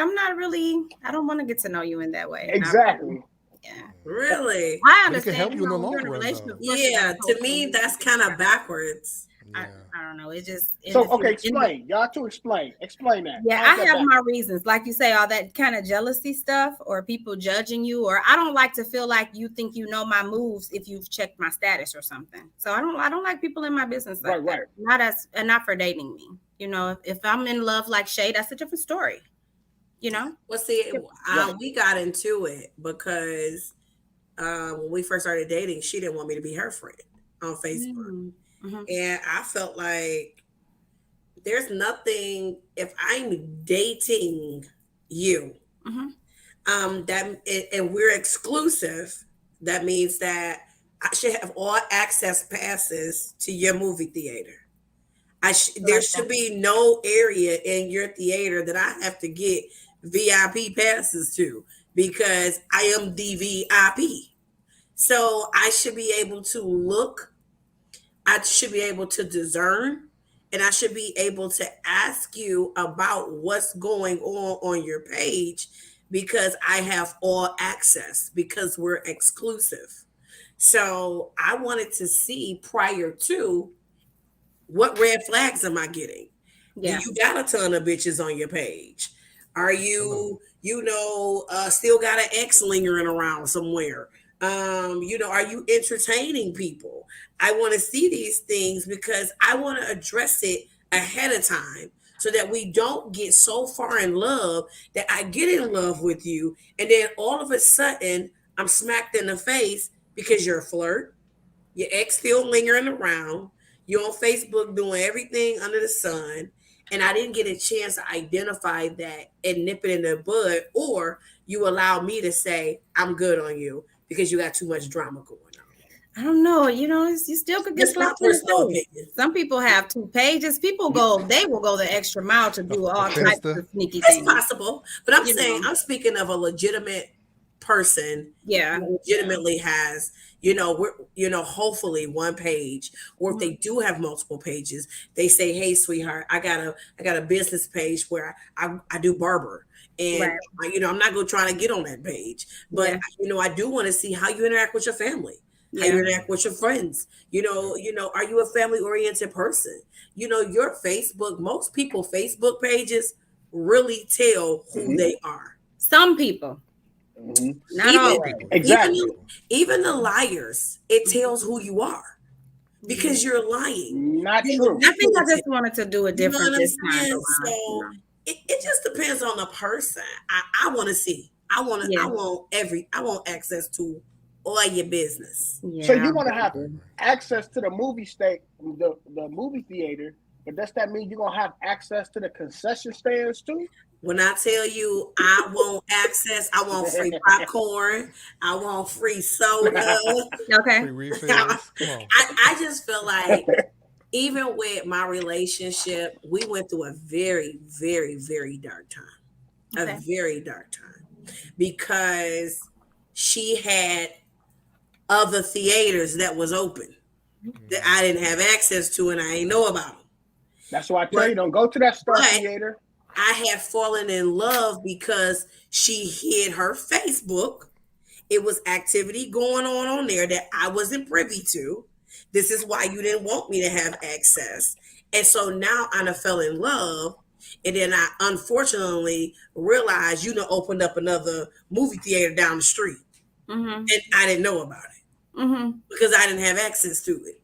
don't want to get to know you in that way. Exactly. Yeah. Really? I But it can understand. help you in the when long you're in a run, relationship, though. of course you Yeah, gotta to post me, things. that's kind of backwards. I don't know. It just So okay, explain. Y'all to explain. Explain that. Yeah, How's I that have back? my reasons. Like you say, all that kind of jealousy stuff or people judging you, or I don't like to feel like you think you know my moves if you've checked my status or something. So I don't like people in my business like that. Not for dating me. You know, if I'm in love like Shay, that's a different story. You know? Well, see, we got into it because when we first started dating, she didn't want me to be her friend on Facebook. Mm-hmm. And I felt like there's nothing, if I'm dating you, and we're exclusive, that means that I should have all access passes to your movie theater. There should be no area in your theater that I have to get VIP passes to because I am the VIP. So I should be able to look, I should be able to discern, and I should be able to ask you about what's going on your page because I have all access because we're exclusive. So I wanted to see prior to what red flags am I getting? Yeah. Do you got a ton of bitches on your page? Are you, still got an ex lingering around somewhere? Are you entertaining people? I want to see these things because I want to address it ahead of time so that we don't get so far in love that I get in love with you. And then all of a sudden I'm smacked in the face because you're a flirt. Your ex still lingering around. You're on Facebook doing everything under the sun. And I didn't get a chance to identify that and nip it in the bud. Or you allow me to say, I'm good on you because you got too much drama going on. I don't know. You still could get slapped in the face. Some people have 2 pages. They will go the extra mile to do all types of sneaky things. It's possible. But I'm saying, I'm speaking of a legitimate person. Yeah. Who legitimately has, hopefully one page, or if they do have multiple pages, they say, hey, sweetheart, I got a business page where I do barber. And, I'm not going to try to get on that page. But, I do want to see how you interact with your family. How you interact with your friends, are you a family oriented person? Your Facebook, most people Facebook pages really tell who they are. Some people. Not always. Exactly. Even the liars, it tells who you are because you're lying. Not true. I think I just wanted to do it different this time. So it just depends on the person. I want to see. I want access to all your business. Yeah, so you want to have access to the movie the movie theater, but does that mean you're gonna have access to the concession stands too? When I tell you I want access, I want free popcorn, I want free soda. Okay. Free refills. Come on. I just feel like even with my relationship, we went through a very, very, very dark time. A very dark time. Because she had other theaters that was open that I didn't have access to and I ain't know about them. That's why I tell you, don't go to that Star Theater. I had fallen in love because she hid her Facebook. It was activity going on there that I wasn't privy to. This is why you didn't want me to have access. And so now I fell in love. And then I unfortunately realized opened up another movie theater down the street. And I didn't know about it because I didn't have access to it.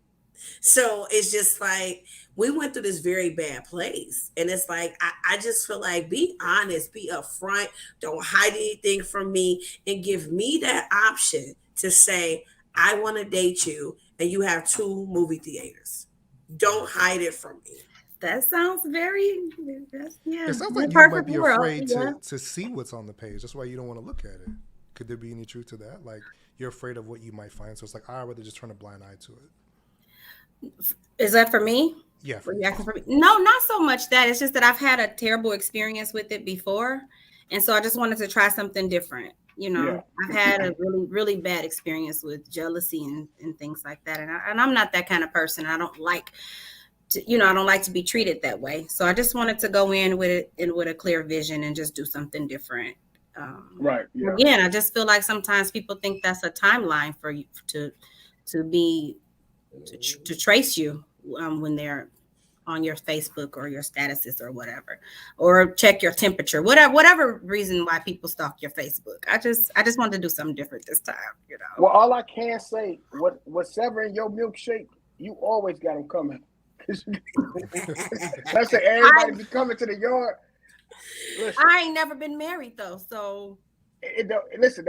So it's just like we went through this very bad place. And it's like, I just feel like be honest, be upfront, don't hide anything from me, and give me that option to say, I want to date you and you have 2 movie theaters. Don't hide it from me. That sounds it sounds like you might be afraid to see what's on the page. That's why you don't want to look at it. Could there be any truth to that? Like you're afraid of what you might find. So it's like, I'd rather just turn a blind eye to it. Is that for me? Yeah. For me? No, not so much that. It's just that I've had a terrible experience with it before. And so I just wanted to try something different. I've had a really, really bad experience with jealousy and things like that. And I'm not that kind of person. I don't like to be treated that way. So I just wanted to go in with it and with a clear vision and just do something different. Right. Yeah. Again, I just feel like sometimes people think that's a timeline for you to trace you when they're on your Facebook or your statuses or whatever, or check your temperature, whatever reason why people stalk your Facebook. I just wanted to do something different this time, Well, all I can say, whatever in your milkshake, you always got them coming. That's it. Everybody be coming to the yard. Listen, I ain't never been married though, so listen,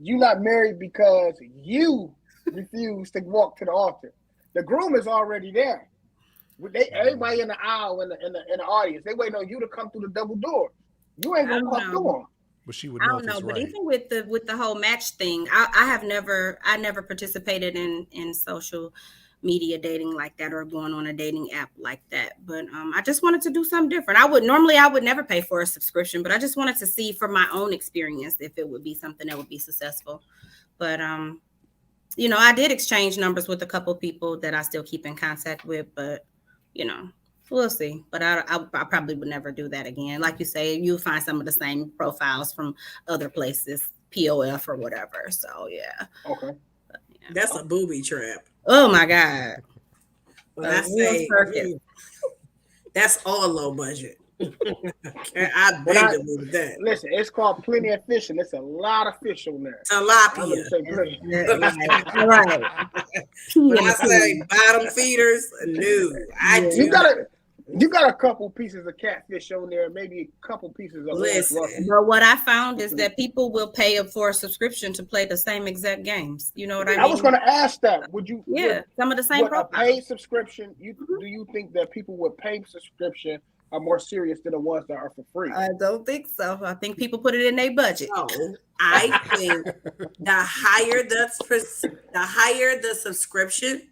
you not married because you refuse to walk to the altar. The groom is already there. Everybody in the aisle in the audience, they waiting on you to come through the double door. You ain't gonna come through them. But she would I know. don't know, but right. even with the whole match thing, I never participated in social media dating like that or going on a dating app like that. But I just wanted to do something different. I would never pay for a subscription, but I just wanted to see from my own experience if it would be something that would be successful. But I did exchange numbers with a couple people that I still keep in contact with, but we'll see. But I probably would never do that again. Like you say, you'll find some of the same profiles from other places, POF or whatever. So yeah. Okay. But, yeah. That's a booby trap. Oh my God. When I say that's all low budget. I beg to move that. Listen, it's called Plenty of Fish, and it's a lot of fish on there. Tilapia. Right. When I say bottom feeders, no. You got a couple pieces of catfish on there, maybe a couple pieces of But what I found is that people will pay for a subscription to play the same exact games. You know what I mean? I was going to ask that. Would you? Yeah, some of the same. A paid subscription? Do you think that people with paid subscription are more serious than the ones that are for free? I don't think so. I think people put it in their budget. No, I think the higher the subscription,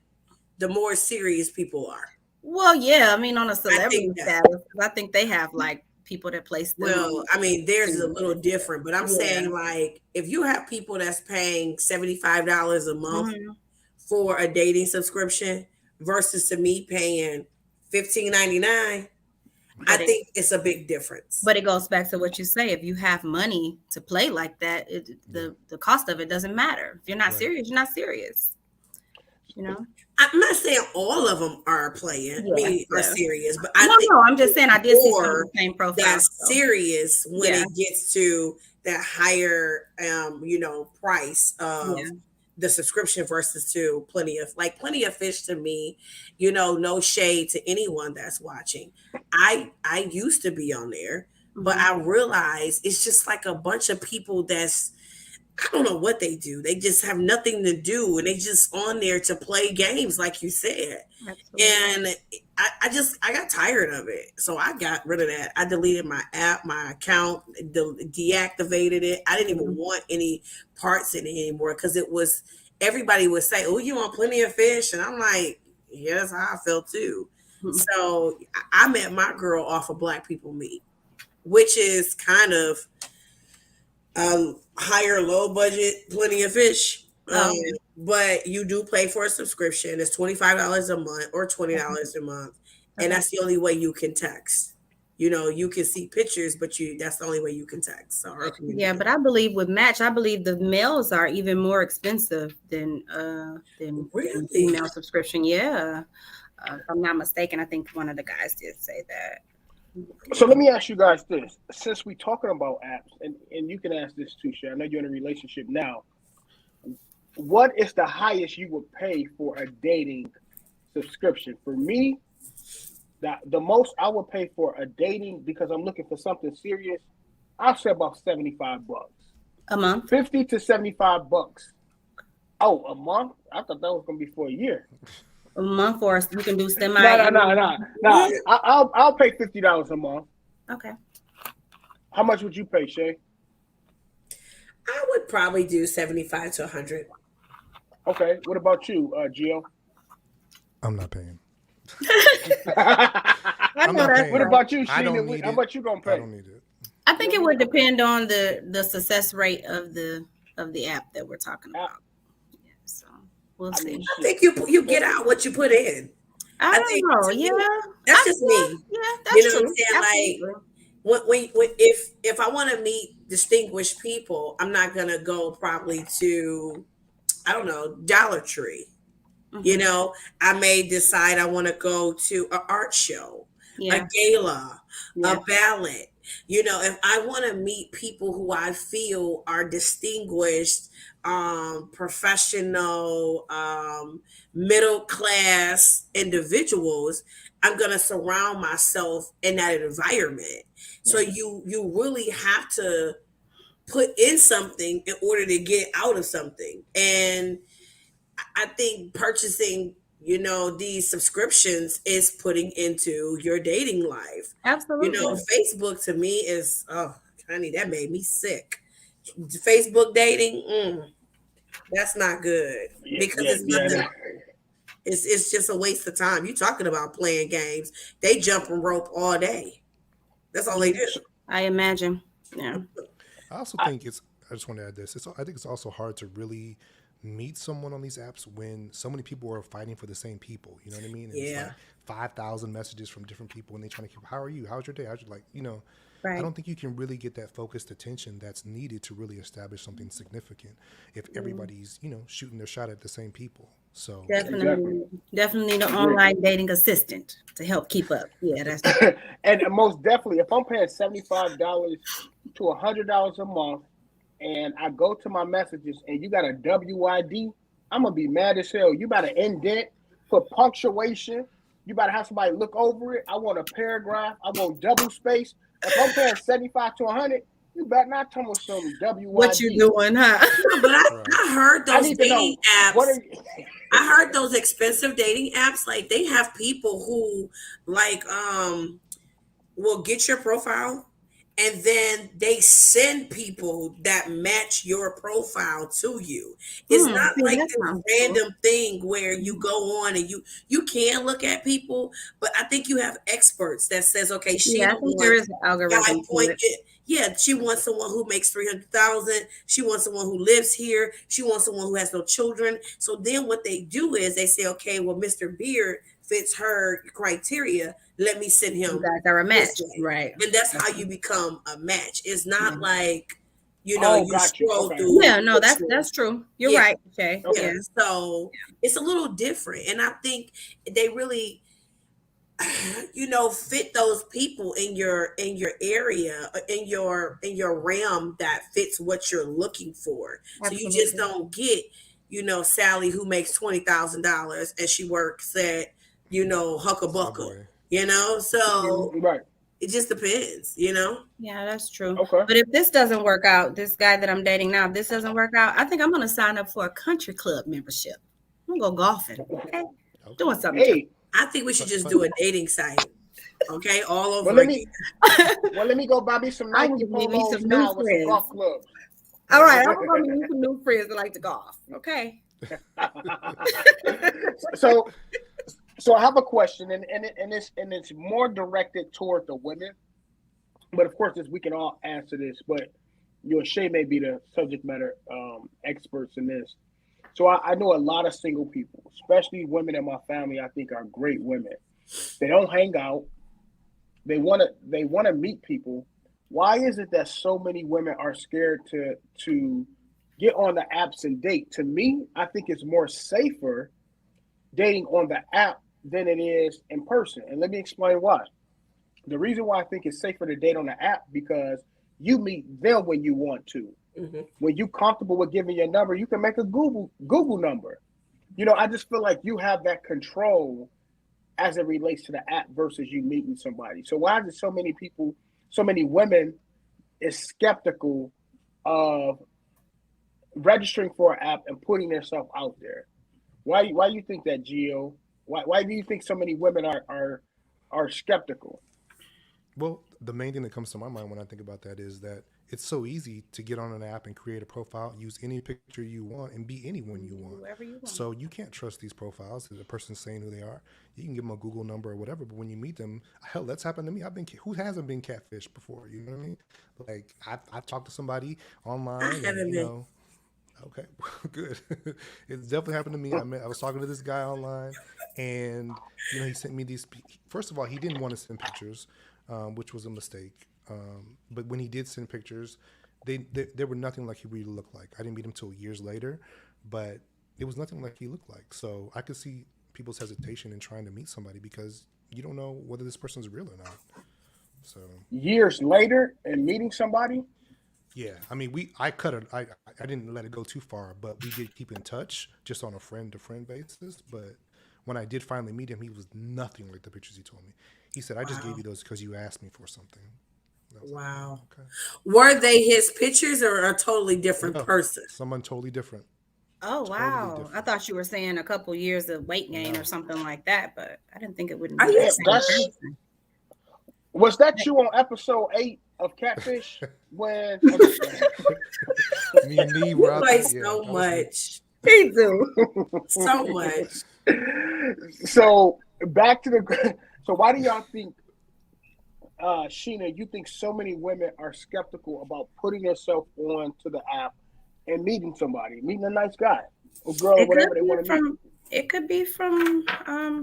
the more serious people are. Well, yeah, I mean, on a celebrity status, I think they have like people that place them. Well, I mean, theirs is a little different, but I'm saying like if you have people that's paying $75 a month for a dating subscription versus to me paying $15.99, I think it's a big difference. But it goes back to what you say. If you have money to play like that, the cost of it doesn't matter. If you're not serious, you're not serious. I'm not saying all of them are playing, are serious, but I'm just saying I did see some of the same profiles. That's serious when it gets to that higher, price of the subscription versus to Plenty of Fish to me, no shade to anyone that's watching. I used to be on there, but I realized it's just like a bunch of people I don't know what they do. They just have nothing to do, and they just on there to play games, like you said. Absolutely. And I got tired of it, so I got rid of that. I deleted my app, my account, deactivated it. I didn't even want any parts in it anymore because it was everybody would say, "Oh, you want Plenty of Fish?" And I'm like, "Yeah, that's how I feel too." So I met my girl off of Black People Meet, which is kind of higher, low budget, Plenty of Fish. But you do pay for a subscription. It's $25 a month or $20 a month. And that's the only way you can text. You can see pictures, but that's the only way you can text. So but I believe with Match, the males are even more expensive than female subscription. Yeah. If I'm not mistaken, I think one of the guys did say that. So let me ask you guys this. Since we're talking about apps, and you can ask this too, Shay. I know you're in a relationship now. What is the highest you would pay for a dating subscription? For me, the most I would pay for a dating, because I'm looking for something serious, I'll say about $75 a month. $50 to $75. Oh, a month? I thought that was gonna be for a year. A month, or you can do semi. No. I'll pay $50 a month. Okay. How much would you pay, Shay? I would probably do 75 to 100. Okay. What about you, Gio? I'm not paying. I know that. What about you, Sheena? How much you gonna pay? I don't need it. I think it would depend on the success rate of the app that we're talking about. Yeah, so we'll see. I think you get out what you put in. I don't know. Yeah, that's just me. Yeah, that's true. What I'm saying? Like, when if I want to meet distinguished people, I'm not going to go probably to, I don't know, Dollar Tree. You know, I may decide I want to go to an art show, a gala, a ballot. You know, if I want to meet people who I feel are distinguished, professional, middle class individuals, I'm going to surround myself in that environment. So you really have to put in something in order to get out of something. And I think purchasing, you know, these subscriptions is putting into your dating life. Absolutely. You know, Facebook to me is, oh, honey, that made me sick. Facebook dating, that's not good because it's nothing. It's just a waste of time. You talking about playing games? They jump and rope all day. That's all they do. I imagine. Yeah. I also think I just want to add this. I think it's also hard to really meet someone on these apps when so many people are fighting for the same people. You know what I mean? And it's like 5,000 messages from different people, and they're trying to keep, how are you? How's your day? How's your, like, you know, I don't think you can really get that focused attention that's needed to really establish something significant if everybody's, you know, shooting their shot at the same people. So definitely need an online dating assistant to help keep up. Yeah, that's and most definitely, if I'm paying $75 to $100 a month, and I go to my messages and you got a WID, I'm gonna be mad as hell. You better indent, put punctuation. You better have somebody look over it. I want a paragraph. I want double space. If I'm paying 75 to 100, you better not tell me some WID. What you doing, huh? No, but I heard those dating apps. I heard those expensive dating apps. Like they have people who like will get your profile. And then they send people that match your profile to you. It's not like this random thing where you go on and you can look at people, but I think you have experts that says, okay, I think there is an algorithm. Yeah, she wants someone who makes 300,000. She wants someone who lives here. She wants someone who has no children. So then what they do is they say, okay, well, Mr. Beard fits her criteria. Let me send him. You guys are a match, right? And that's how you become a match. It's not like, you know, you scroll through. Yeah, no, that's true. You're right, okay. Yeah. So it's a little different. And I think they really, you know, fit those people in your area, in your realm that fits what you're looking for. Absolutely. So you just don't get, you know, Sally who makes $20,000 and she works at, you know, Huckabucka. You know, so it just depends, you know? Yeah, that's true. Okay. But if this doesn't work out, this guy that I'm dating now, if this doesn't work out, I think I'm going to sign up for a country club membership. I'm going to go golfing. Okay. Doing something. Hey, I think we should just do a dating site. Okay. All over again. Let me go buy me some Nike polos now with some golf clubs. All right. I'm going to meet some new friends that like to golf. Okay. So I have a question, and it's more directed toward the women, but of course, we can all answer this. But you and Shay may be the subject matter experts in this. So I know a lot of single people, especially women in my family. I think are great women. They don't hang out. They want to meet people. Why is it that so many women are scared to get on the apps and date? To me, I think it's more safer dating on the app than it is in person. And let me explain why. The reason why I think it's safer to date on the app, because you meet them when you want to. Mm-hmm. When you're comfortable with giving your number, you can make a Google number. You know, I just feel like you have that control as it relates to the app versus you meeting somebody. So why is it so many women is skeptical of registering for an app and putting themselves out there? Why do you think that, Gio? Why do you think so many women are skeptical? Well, the main thing that comes to my mind when I think about that is that it's so easy to get on an app and create a profile, use any picture you want, and be anyone you want. Whoever you want. So you can't trust these profiles. The person's saying who they are. You can give them a Google number or whatever, but when you meet them, hell, that's happened to me. Who hasn't been catfished before? You know what I mean? Like I've talked to somebody online. I haven't been. Okay, good. It's definitely happened to me. I was talking to this guy online, and you know, he sent me these. First of all, he didn't want to send pictures, which was a mistake. But when he did send pictures, they were nothing like he really looked like. I didn't meet him till years later, but it was nothing like he looked like. So I could see people's hesitation in trying to meet somebody because you don't know whether this person's real or not. So Years later and meeting somebody. yeah, I mean, I didn't let it go too far, but we did keep in touch just on a friend to friend basis. But when I did finally meet him, he was nothing like the pictures he told me. He said, "I just gave you those because you asked me for something." And I was like, Wow. okay. Were they his pictures or a totally different No, person? someone totally different. Oh Totally wow! I different. thought you were saying a couple years of weight gain No. or something like that, but I didn't think it wouldn't Are be you the same That's person. was that you on episode 8 of Catfish when Me and me You were out play there. Yeah, so that was me. much. He do. So much. So back to the so why do y'all think Sheena, you think so many women are skeptical about putting yourself on to the app and meeting somebody, meeting a nice guy or girl, It whatever could they be want to meet? from it could be from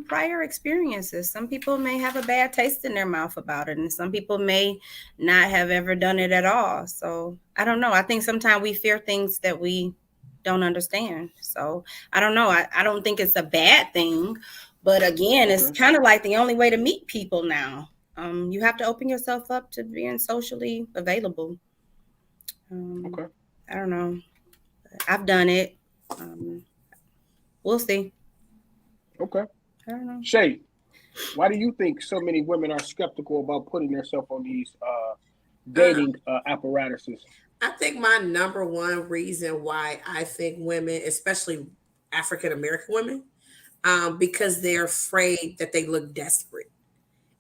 prior experiences. Some people may have a bad taste in their mouth about it, and some people may not have ever done it at all. So I don't know. I think sometimes we fear things that we don't understand. So I don't know. I don't think it's a bad thing, but again, it's Okay. kind of like the only way to meet people now. You have to open yourself up to being socially available. Okay. I don't know. I've done it. We'll see. Okay. I don't know. Shay, why do you think so many women are skeptical about putting themselves on these dating apparatuses? I think my number one reason why I think women, especially African American women, because they're afraid that they look desperate.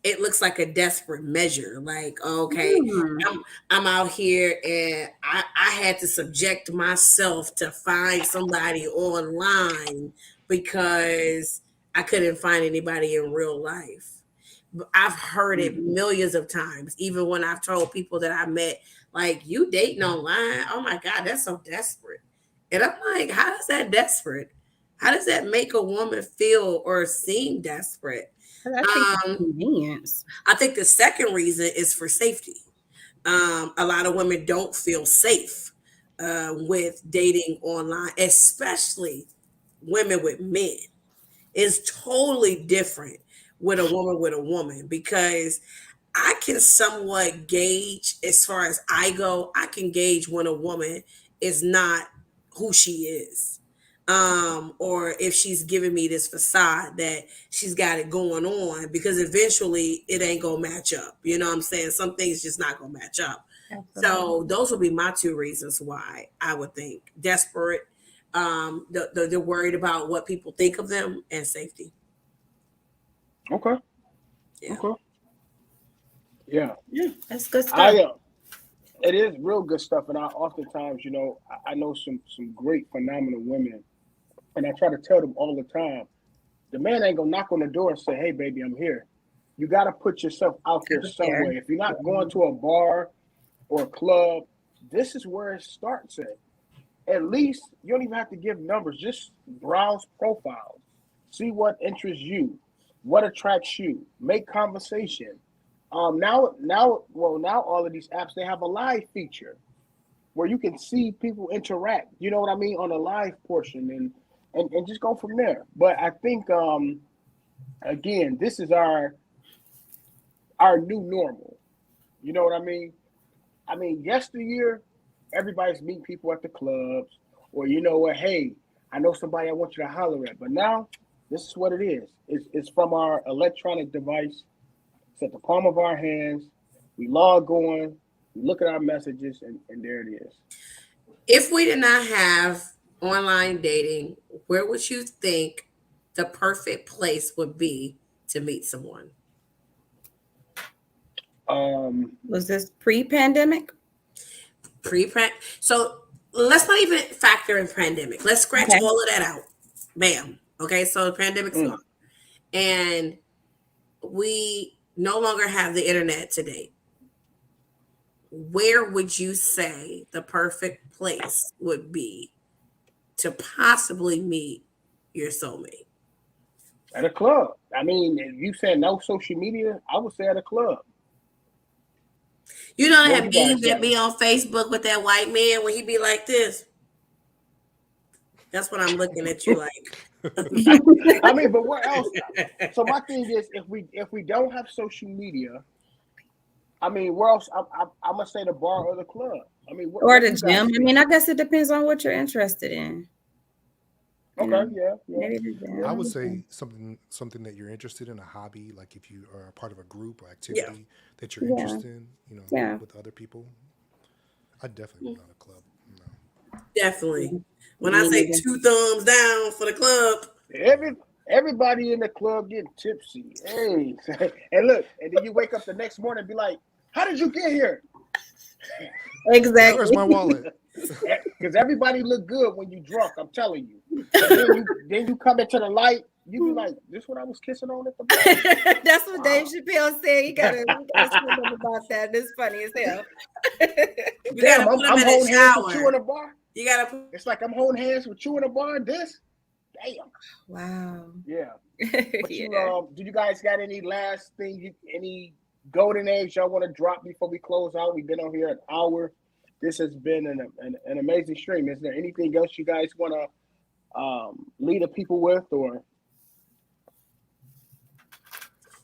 It looks like a desperate measure. Like, okay, Hmm. I'm out here and I had to subject myself to find somebody online because I couldn't find anybody in real life. I've heard it millions of times, even when I've told people that I met, like, you dating online? Oh my God, that's so desperate. And I'm like, how is that desperate? How does that make a woman feel or seem desperate? I think it's Um, convenience. I think the second reason is for safety. A lot of women don't feel safe with dating online, especially women with men. It's totally different with a woman because I can somewhat gauge, as far as I go, I can gauge when a woman is not who she is. Or if she's giving me this facade that she's got it going on, because eventually it ain't gonna match up. You know what I'm saying? Some things just not gonna match up. Absolutely. So those would be my two reasons why I would think desperate. They're worried about what people think of them, and safety. Okay. Yeah. Okay. Yeah. Yeah, that's good stuff. It is real good stuff, and I oftentimes, I know some great, phenomenal women, and I try to tell them all the time, the man ain't gonna knock on the door and say, "Hey, baby, I'm here." You got to put yourself out there some There. way. If you're not going to a bar or a club, this is where it starts at. At least you don't even have to give numbers. Just browse profiles, see what interests you, what attracts you, make conversation. Now all of these apps, they have a live feature where you can see people interact. You know what I mean, on a live portion, and just go from there. But I think again, this is our new normal. You know what I mean? I mean, yesteryear, everybody's meeting people at the clubs, or you know what? Hey, I know somebody I want you to holler at. But now, this is what it is. It's from our electronic device. It's at the palm of our hands. We log on, we look at our messages, and there it is. If we did not have online dating, where would you think the perfect place would be to meet someone? Was this pre-pandemic? So let's not even factor in pandemic. Let's scratch Okay. all of that out. Bam. Okay, so the pandemic's gone. And we no longer have the internet to date. Where would you say the perfect place would be to possibly meet your soulmate? At a club. I mean, if you said no social media, I would say at a club. You know What that you guys meme that got? be on Facebook with that white man when he be like this? That's what I'm looking at you like. I mean, but where else? So my thing is, if we don't have social media, I mean, where else? I'm gonna say the bar or the club. I mean, Or what the do you guys gym. I think? mean, I guess it depends on what you're interested in. You Okay, know, yeah. maybe the gym. I would say something that you're interested in, a hobby, like if you are a part of a group or Yeah. activity that you're Yeah. interested in, Yeah. with other people. I definitely would not a club. No. Definitely. When I Me say neither. 2 thumbs down for the club, Everybody in the club getting tipsy. Hey, and look, and then you wake up the next morning and be like, "How did you get here?" Where's Exactly. my wallet? Because everybody look good when you drunk. I'm telling you. And then you come into the light. You be like, "This what I was kissing on at the bar." That's what Dave Chappelle said. You gotta speak up about that. It's funny as hell. you Damn, gotta put them I'm in holding the hands with you shower. in a bar. You gotta put It's like I'm holding hands with you in a bar. This, damn, Wow. yeah. But Yeah. do you guys got any last thing? Any golden eggs y'all want to drop before we close out? We've been on here an hour. This has been an amazing stream. Is there anything else you guys want to lead the people with, or?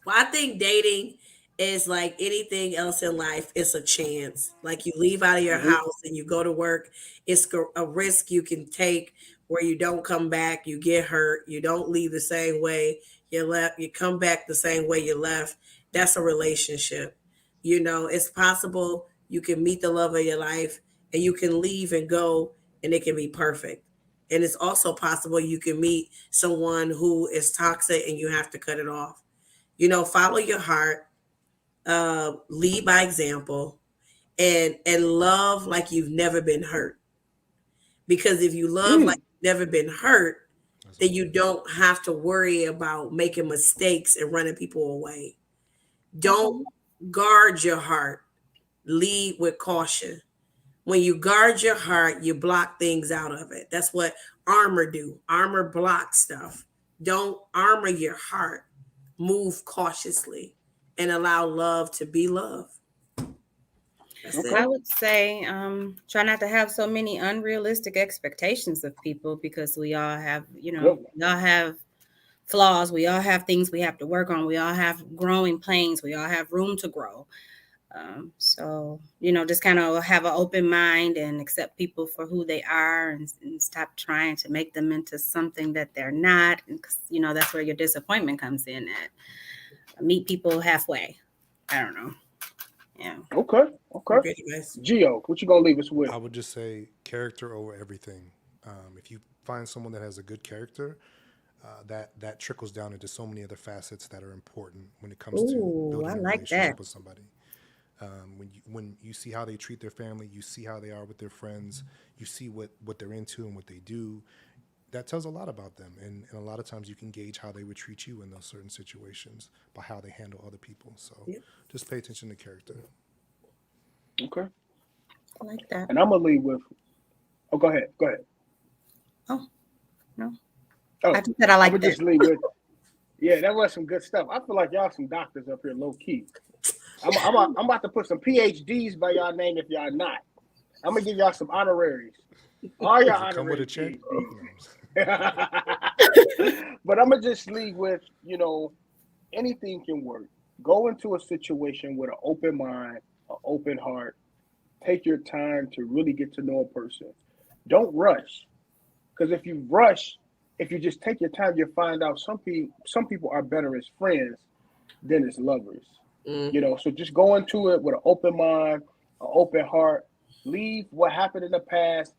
Well, I think dating is like anything else in life. It's a chance. Like you leave out of your house and you go to work. It's a risk you can take where you don't come back. You get hurt. You don't leave the same way you left. You come back the same way you left. That's a relationship. It's possible you can meet the love of your life and you can leave and go and it can be perfect. And it's also possible you can meet someone who is toxic and you have to cut it off. Follow your heart, lead by example, and love like you've never been hurt. Because if you love like you've never been hurt, then you don't have to worry about making mistakes and running people away. Don't guard your heart. Lead with caution. When you guard your heart, you block things out of it. That's what armor do. Armor blocks stuff. Don't armor your heart. Move cautiously and allow love to be love. I would say try not to have so many unrealistic expectations of people, because we all have, we all have flaws. We all have things we have to work on. We all have growing pains. We all have room to grow. So, just kind of have an open mind and accept people for who they are, and stop trying to make them into something that they're not. And, that's where your disappointment comes in at. Meet people halfway. I don't know. Yeah. Okay. Gio, what you gonna leave us with? I would just say character over everything. If you find someone that has a good character, that trickles down into so many other facets that are important when it comes to building a relationship with somebody. When you see how they treat their family, you see how they are with their friends, you see what they're into and what they do, that tells a lot about them. And a lot of times you can gauge how they would treat you in those certain situations by how they handle other people. So just pay attention to character. Okay. I like that. And I'm going to leave with, go ahead. Oh, no. I just said I like that. Just leave with, that was some good stuff. I feel like y'all some doctors up here low key. I'm about to put some PhDs by y'all name if y'all not. I'm going to give y'all some honoraries. All y'all honoraries. Come with a check. But I'm going to just leave with, anything can work. Go into a situation with an open mind, an open heart. Take your time to really get to know a person. Don't rush. Because if you rush, if you just take your time, you'll find out some people are better as friends than as lovers. So just go into it with an open mind, an open heart. Leave what happened in the past,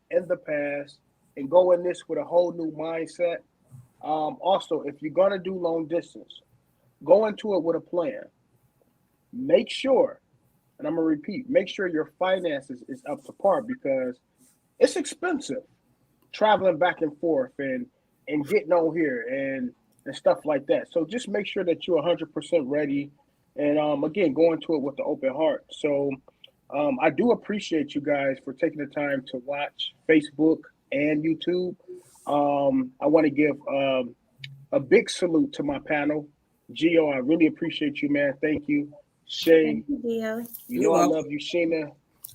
and go in this with a whole new mindset. Also, if you're gonna do long distance, go into it with a plan. Make sure, and I'm gonna repeat, make sure your finances is up to par, because it's expensive traveling back and forth and getting on here and stuff like that. So just make sure that you're 100% ready. And again, go into it with the open heart. So I do appreciate you guys for taking the time to watch Facebook and YouTube. I want to give a big salute to my panel. Gio, I really appreciate you, man. Thank you. Shay. Thank you, dear. You know I love you, Sheena.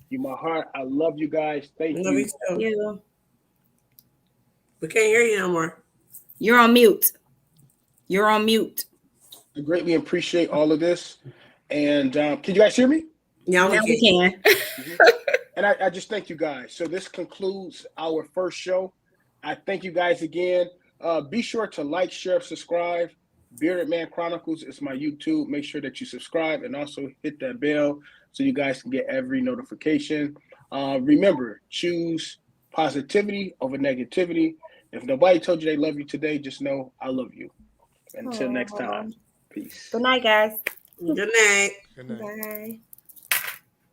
You my heart. I love you guys. Thank Love you. You. We can't hear you no more. You're on mute. You're on mute. I greatly appreciate all of this. And can you guys hear me? Yeah, Now we can. And I just thank you guys. So this concludes our first show. I thank you guys again. Be sure to like, share, subscribe. Bearded Man Chronicles is my YouTube. Make sure that you subscribe and also hit that bell so you guys can get every notification. Remember, choose positivity over negativity. If nobody told you they love you today, just know I love you. Until next time, peace. Good night, guys. Good night. Good night. Bye.